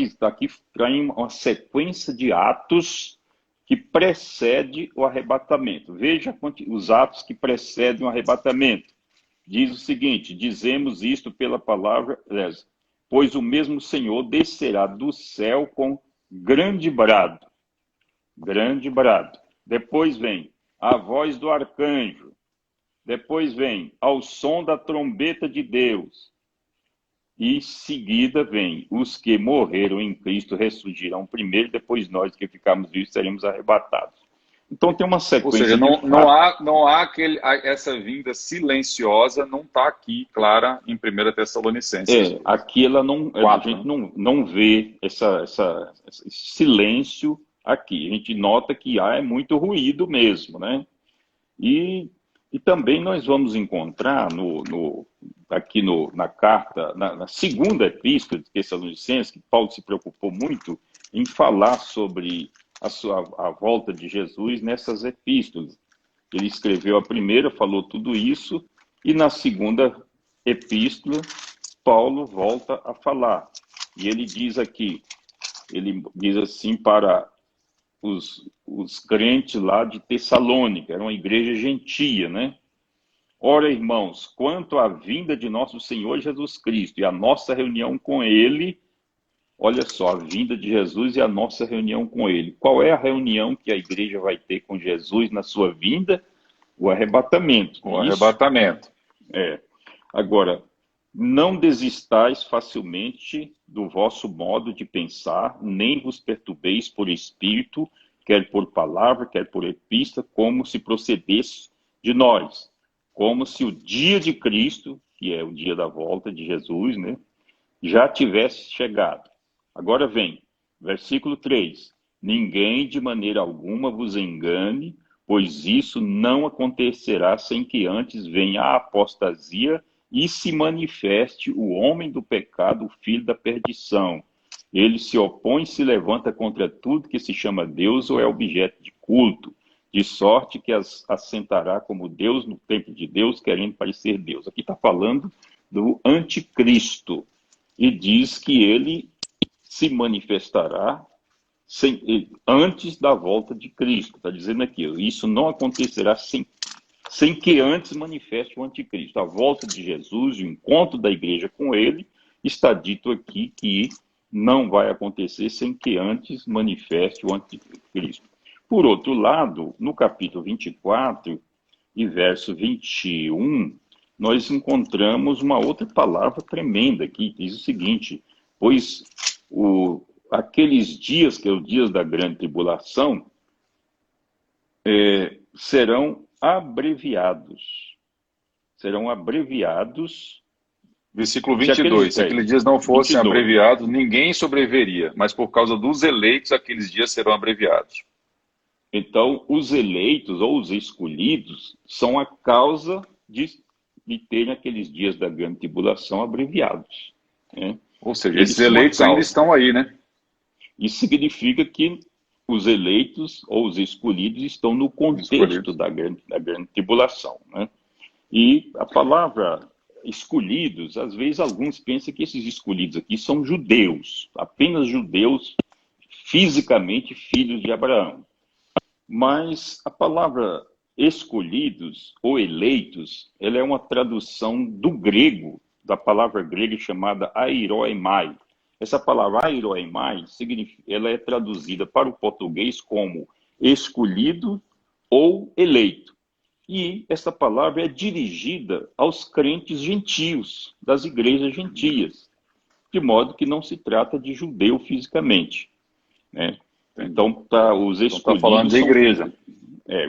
uma sequência de atos que precede o arrebatamento. Veja os atos que precedem o arrebatamento. Diz o seguinte: dizemos isto pela palavra, pois o mesmo Senhor descerá do céu com grande brado. Grande brado. Depois vem a voz do arcanjo. Depois vem ao som da trombeta de Deus. E em seguida vem os que morreram em Cristo ressurgirão primeiro, depois nós que ficarmos vivos seremos arrebatados. Então tem uma sequência. Ou seja, não há essa vinda silenciosa, não está aqui clara em 1 Tessalonicenses. Aqui ela não, 4, a gente não vê esse silêncio aqui. A gente nota que há muito ruído mesmo, né? E também nós vamos encontrar aqui na carta, na segunda epístola de Tessalonicenses, que Paulo se preocupou muito em falar sobre a volta de Jesus nessas epístolas. Ele escreveu a primeira, falou tudo isso, e na segunda epístola, Paulo volta a falar. E ele diz aqui, ele diz assim para os crentes lá de Tessalônica, era uma igreja gentia, né? Ora, irmãos, quanto à vinda de nosso Senhor Jesus Cristo e a nossa reunião com Ele, olha só, a vinda de Jesus e a nossa reunião com Ele. Qual é a reunião que a igreja vai ter com Jesus na sua vinda? O arrebatamento. O arrebatamento. Agora, não desistais facilmente do vosso modo de pensar, nem vos perturbeis por espírito, quer por palavra, quer por epístola, como se procedesse de nós. Como se o dia de Cristo, que é o dia da volta de Jesus, né, já tivesse chegado. Agora vem, versículo 3. Ninguém de maneira alguma vos engane, pois isso não acontecerá sem que antes venha a apostasia e se manifeste o homem do pecado, o filho da perdição. Ele se opõe e se levanta contra tudo que se chama Deus ou é objeto de culto, de sorte que assentará como Deus no templo de Deus, querendo parecer Deus. Aqui está falando do anticristo, e diz que ele se manifestará antes da volta de Cristo. Está dizendo aqui, isso não acontecerá sem que antes manifeste o anticristo. A volta de Jesus, o encontro da igreja com ele, está dito aqui que não vai acontecer sem que antes manifeste o anticristo. Por outro lado, no capítulo 24 e verso 21, nós encontramos uma outra palavra tremenda aqui, que diz o seguinte: pois aqueles dias, que é os dias da grande tribulação, serão abreviados. Serão abreviados. Versículo 22. Se aqueles dias não fossem 22. abreviados, ninguém sobreviveria, mas por causa dos eleitos, aqueles dias serão abreviados. Então, os eleitos ou os escolhidos são a causa de terem aqueles dias da grande tribulação abreviados, né? Ou seja, esses eleitos ainda estão aí, né? Isso significa que os eleitos ou os escolhidos estão no contexto da grande tribulação, né? E a palavra escolhidos, às vezes alguns pensam que esses escolhidos aqui são judeus, apenas judeus, fisicamente filhos de Abraão. Mas a palavra escolhidos ou eleitos, ela é uma tradução do grego, da palavra grega chamada airoemai. Essa palavra airoemai, ela é traduzida para o português como escolhido ou eleito. E essa palavra é dirigida aos crentes gentios, das igrejas gentias, de modo que não se trata de judeu fisicamente, né? Então, os escolhidos... Está falando de igreja.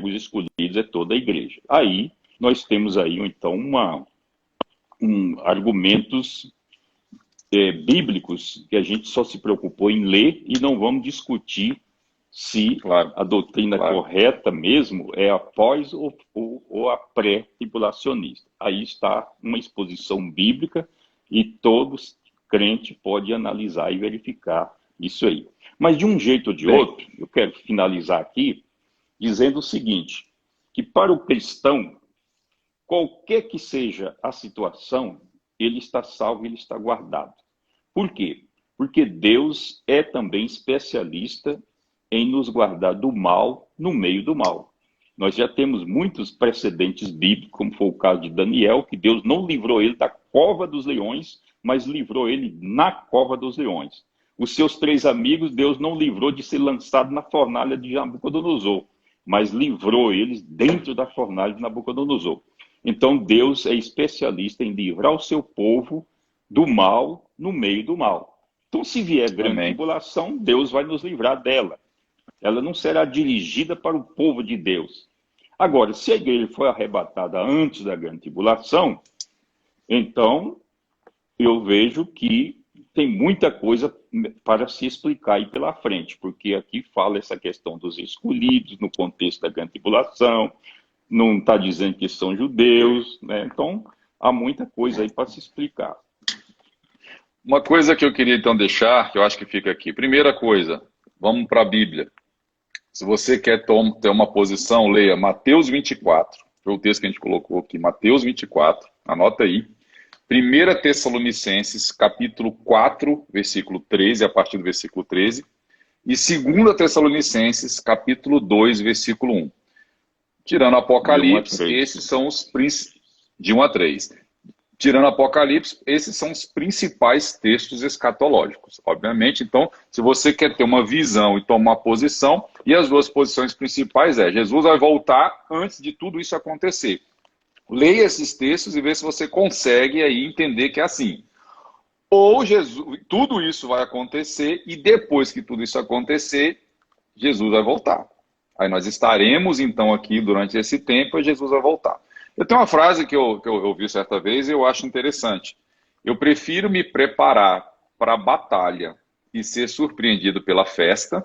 Os escolhidos é toda a igreja. Aí, nós temos aí, então, argumentos bíblicos que a gente só se preocupou em ler e não vamos discutir se a doutrina correta mesmo é a pós ou a pré-tribulacionista. Aí está uma exposição bíblica e todo crente pode analisar e verificar isso aí. Mas de um jeito ou de outro, eu quero finalizar aqui dizendo o seguinte, que para o cristão, qualquer que seja a situação, ele está salvo, ele está guardado. Por quê? Porque Deus é também especialista em nos guardar do mal no meio do mal. Nós já temos muitos precedentes bíblicos, como foi o caso de Daniel, que Deus não livrou ele da cova dos leões, mas livrou ele na cova dos leões. Os seus 3 amigos, Deus não livrou de ser lançado na fornalha de Nabucodonosor, mas livrou eles dentro da fornalha de Nabucodonosor. Então Deus é especialista em livrar o seu povo do mal no meio do mal. Então, se vier grande tribulação, Deus vai nos livrar dela. Ela não será dirigida para o povo de Deus. Agora, se a igreja foi arrebatada antes da grande tribulação, então eu vejo que tem muita coisa para se explicar aí pela frente, porque aqui fala essa questão dos escolhidos no contexto da grande tribulação, não está dizendo que são judeus, né? Então há muita coisa aí para se explicar. Uma coisa que eu queria então deixar, que eu acho que fica aqui. Primeira coisa, vamos para a Bíblia. Se você quer ter uma posição, leia Mateus 24. Foi o texto que a gente colocou aqui, Mateus 24. Anota aí. 1 Tessalonicenses, capítulo 4, versículo 13, a partir do versículo 13. E 2 Tessalonicenses, capítulo 2, versículo 1. Tirando Apocalipse, esses são os de 1 a 3. Tirando Apocalipse, esses são os principais textos escatológicos. Obviamente, então, se você quer ter uma visão e tomar posição, e as 2 posições principais Jesus vai voltar antes de tudo isso acontecer. Leia esses textos e vê se você consegue aí entender que é assim. Ou tudo isso vai acontecer e depois que tudo isso acontecer, Jesus vai voltar. Aí nós estaremos então aqui durante esse tempo e Jesus vai voltar. Eu tenho uma frase que eu ouvi certa vez e eu acho interessante. Eu prefiro me preparar para a batalha e ser surpreendido pela festa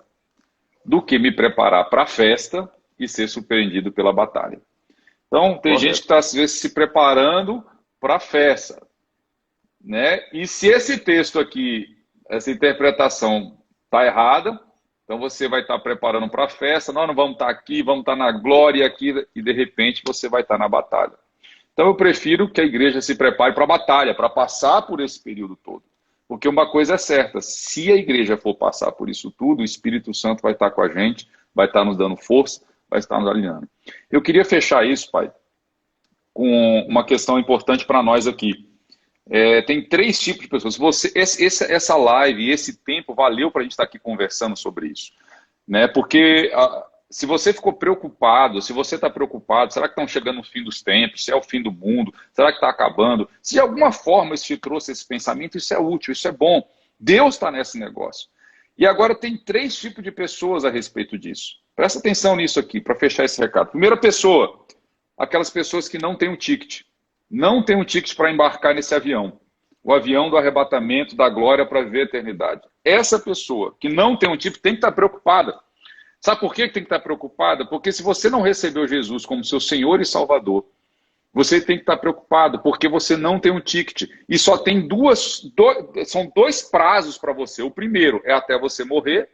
do que me preparar para a festa e ser surpreendido pela batalha. Então, tem gente que está, às vezes, se preparando para a festa, né? E se esse texto aqui, essa interpretação está errada, então você vai estar preparando para a festa, nós não vamos estar aqui, vamos estar na glória aqui, e de repente você vai estar na batalha. Então eu prefiro que a igreja se prepare para a batalha, para passar por esse período todo. Porque uma coisa é certa, se a igreja for passar por isso tudo, o Espírito Santo vai estar com a gente, vai estar nos dando força, vai estar nos alinhando. Eu queria fechar isso, pai, com uma questão importante para nós aqui. Tem 3 tipos de pessoas. Essa live e esse tempo valeu para a gente estar aqui conversando sobre isso, né? Porque se você ficou preocupado, se você está preocupado, será que estão chegando o fim dos tempos? Se é o fim do mundo? Será que está acabando? Se de alguma forma isso te trouxe esse pensamento, isso é útil, isso é bom. Deus está nesse negócio. E agora tem 3 tipos de pessoas a respeito disso. Presta atenção nisso aqui, para fechar esse recado. Primeira pessoa, aquelas pessoas que não têm um ticket. Não tem um ticket para embarcar nesse avião. O avião do arrebatamento, da glória para viver a eternidade. Essa pessoa que não tem um ticket tem que estar preocupada. Sabe por que tem que estar preocupada? Porque se você não recebeu Jesus como seu Senhor e Salvador, você tem que estar preocupado, porque você não tem um ticket. E só tem são 2 prazos para você. O primeiro é até você morrer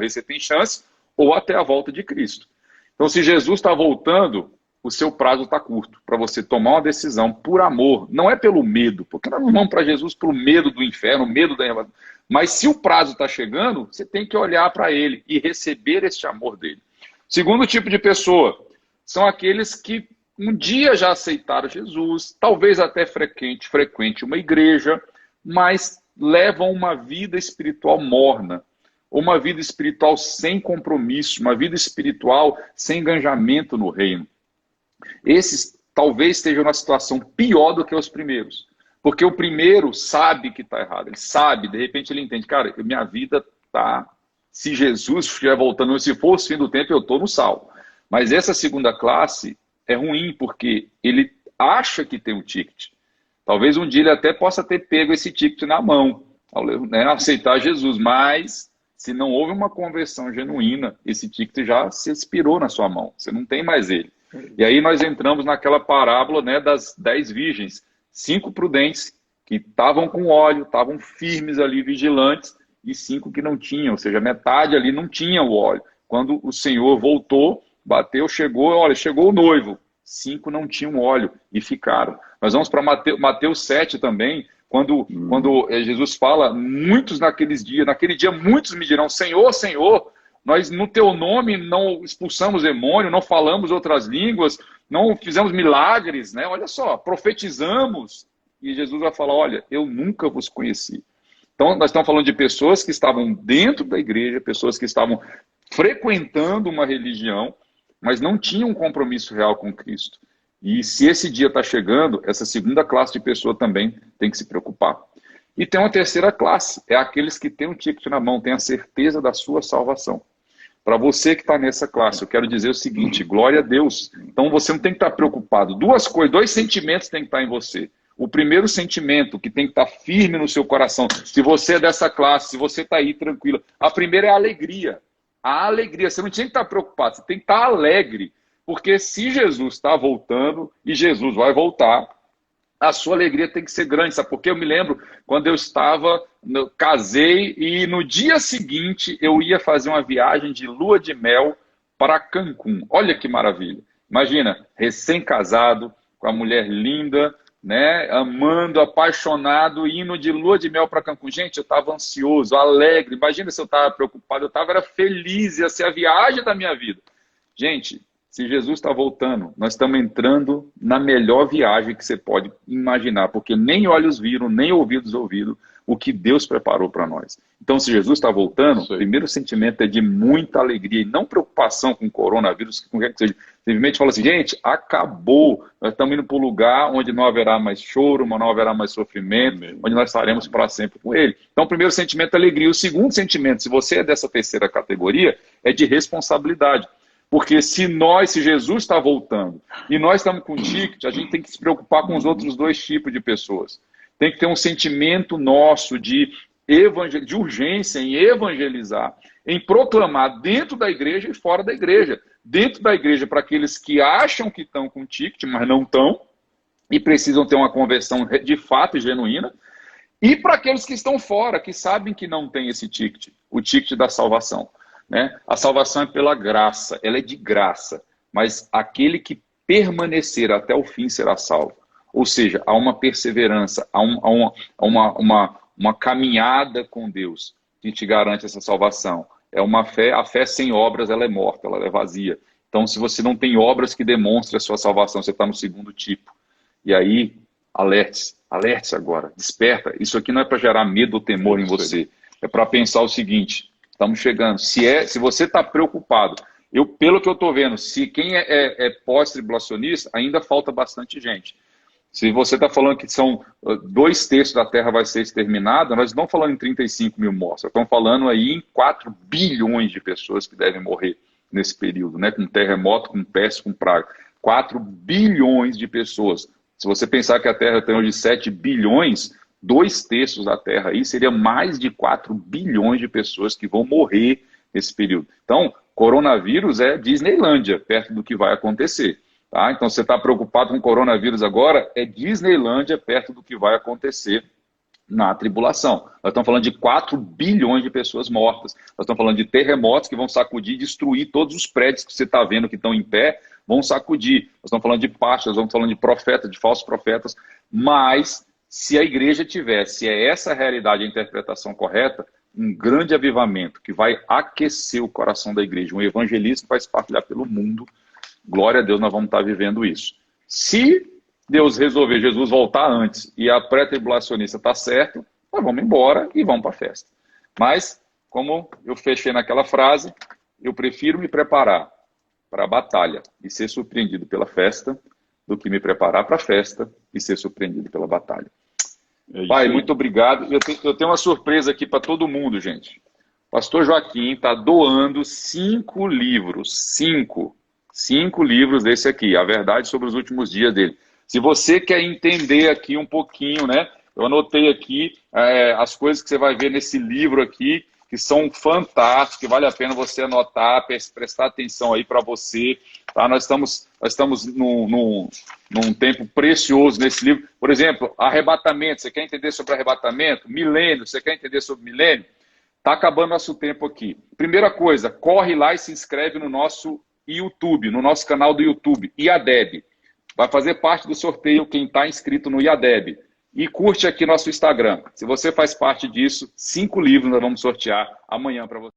você tem chance, ou até a volta de Cristo. Então, se Jesus está voltando, o seu prazo está curto para você tomar uma decisão por amor. Não é pelo medo, porque nós não vamos para Jesus pelo medo do inferno, medo da arrebatamento. Mas se o prazo está chegando, você tem que olhar para ele e receber este amor dele. Segundo tipo de pessoa, são aqueles que um dia já aceitaram Jesus, talvez até frequente uma igreja, mas levam uma vida espiritual morna, uma vida espiritual sem compromisso, uma vida espiritual sem engajamento no reino. Esses talvez estejam numa situação pior do que os primeiros. Porque o primeiro sabe que está errado. Ele sabe, de repente ele entende, cara, minha vida está... Se Jesus estiver voltando, se for o fim do tempo, eu estou no sal. Mas essa segunda classe é ruim, porque ele acha que tem um ticket. Talvez um dia ele até possa ter pego esse ticket na mão, né, aceitar Jesus. Mas se não houve uma conversão genuína, esse ticket já se expirou na sua mão. Você não tem mais ele. E aí nós entramos naquela parábola, né, das 10 virgens. 5 prudentes que estavam com óleo, estavam firmes ali, vigilantes, e 5 que não tinham, ou seja, metade ali não tinha o óleo. Quando o Senhor voltou, bateu, chegou o noivo. 5 não tinham óleo e ficaram. Nós vamos para Mateus 7 também, quando Jesus fala, naquele dia muitos me dirão, Senhor, Senhor, Nós, no teu nome, não expulsamos demônio, não falamos outras línguas, não fizemos milagres, né? Olha só, profetizamos. E Jesus vai falar, olha, eu nunca vos conheci. Então, nós estamos falando de pessoas que estavam dentro da igreja, pessoas que estavam frequentando uma religião, mas não tinham um compromisso real com Cristo. E se esse dia está chegando, essa segunda classe de pessoa também tem que se preocupar. E tem uma terceira classe, é aqueles que têm um ticket na mão, têm a certeza da sua salvação. Para você que está nessa classe, eu quero dizer o seguinte, glória a Deus. Então você não tem que estar preocupado. Duas coisas, dois sentimentos têm que estar em você. O primeiro sentimento que tem que estar firme no seu coração, se você é dessa classe, se você está aí tranquilo, a primeira é a alegria. A alegria, você não tinha que estar preocupado, você tem que estar alegre. Porque se Jesus está voltando, e Jesus vai voltar, a sua alegria tem que ser grande, sabe? Porque eu me lembro quando eu casei e no dia seguinte eu ia fazer uma viagem de lua de mel para Cancún. Olha que maravilha. Imagina, recém-casado, com a mulher linda, né? Amando, apaixonado, indo de lua de mel para Cancún. Gente, eu estava ansioso, alegre. Imagina se eu estava preocupado, eu estava feliz, ia ser a viagem da minha vida. Gente, se Jesus está voltando, nós estamos entrando na melhor viagem que você pode imaginar, porque nem olhos viram, nem ouvidos ouviram o que Deus preparou para nós. Então, se Jesus está voltando, o primeiro sentimento é de muita alegria e não preocupação com o coronavírus, com o que seja. Simplesmente fala assim, gente, acabou. Nós estamos indo para um lugar onde não haverá mais choro, não haverá mais sofrimento, onde nós estaremos para sempre com Ele. Então, o primeiro sentimento é alegria. O segundo sentimento, se você é dessa terceira categoria, é de responsabilidade. Porque se Jesus está voltando e nós estamos com ticket, a gente tem que se preocupar com os outros dois tipos de pessoas. Tem que ter um sentimento nosso de urgência em evangelizar, em proclamar dentro da igreja e fora da igreja. Dentro da igreja para aqueles que acham que estão com ticket, mas não estão, e precisam ter uma conversão de fato e genuína, e para aqueles que estão fora, que sabem que não tem esse ticket, o ticket da salvação. Né? A salvação é pela graça, ela é de graça, mas aquele que permanecer até o fim será salvo. Ou seja, há uma perseverança, há uma caminhada com Deus que te garante essa salvação. É uma fé, a fé sem obras ela é morta, ela é vazia. Então, se você não tem obras que demonstrem a sua salvação, você está no segundo tipo. E aí, alerte-se agora, desperta. Isso aqui não é para gerar medo ou temor em você, é para pensar o seguinte. Estamos chegando. Se você está preocupado, pelo que eu estou vendo, se quem é pós-tribulacionista, ainda falta bastante gente. Se você está falando que são 2/3 da Terra vai ser exterminada, nós não estamos falando em 35 mil mortos, nós estamos falando aí em 4 bilhões de pessoas que devem morrer nesse período, né? Com terremoto, com peste, com praga. 4 bilhões de pessoas. Se você pensar que a Terra tem hoje 7 bilhões, 2/3 da Terra aí seria mais de 4 bilhões de pessoas que vão morrer nesse período. Então, coronavírus é Disneylândia, perto do que vai acontecer. Tá? Então, você está preocupado com coronavírus agora, é Disneylândia, perto do que vai acontecer na tribulação. Nós estamos falando de 4 bilhões de pessoas mortas. Nós estamos falando de terremotos que vão sacudir e destruir todos os prédios que você está vendo que estão em pé, vão sacudir. Nós estamos falando de pastas, nós estamos falando de profetas, de falsos profetas, mas se a igreja tiver, se é essa a realidade, a interpretação correta, um grande avivamento que vai aquecer o coração da igreja, um evangelismo que vai se partilhar pelo mundo, glória a Deus, nós vamos estar vivendo isso. Se Deus resolver Jesus voltar antes e a pré-tribulacionista está certo, nós vamos embora e vamos para a festa. Mas, como eu fechei naquela frase, eu prefiro me preparar para a batalha e ser surpreendido pela festa do que me preparar para a festa e ser surpreendido pela batalha. Pai, muito obrigado. Eu tenho uma surpresa aqui para todo mundo, gente. O pastor Joaquim está doando 5 livros. 5 livros desse aqui, a verdade sobre os últimos dias dele. Se você quer entender aqui um pouquinho, né? Eu anotei aqui as coisas que você vai ver nesse livro aqui, que são fantásticos, que vale a pena você anotar, prestar atenção aí para você. Tá? Nós estamos num tempo precioso nesse livro. Por exemplo, arrebatamento. Você quer entender sobre arrebatamento? Milênio. Você quer entender sobre milênio? Está acabando nosso tempo aqui. Primeira coisa, corre lá e se inscreve no nosso YouTube, no nosso canal do YouTube, IADEB. Vai fazer parte do sorteio quem está inscrito no IADEB. E curte aqui nosso Instagram. Se você faz parte disso, 5 livros nós vamos sortear amanhã para você.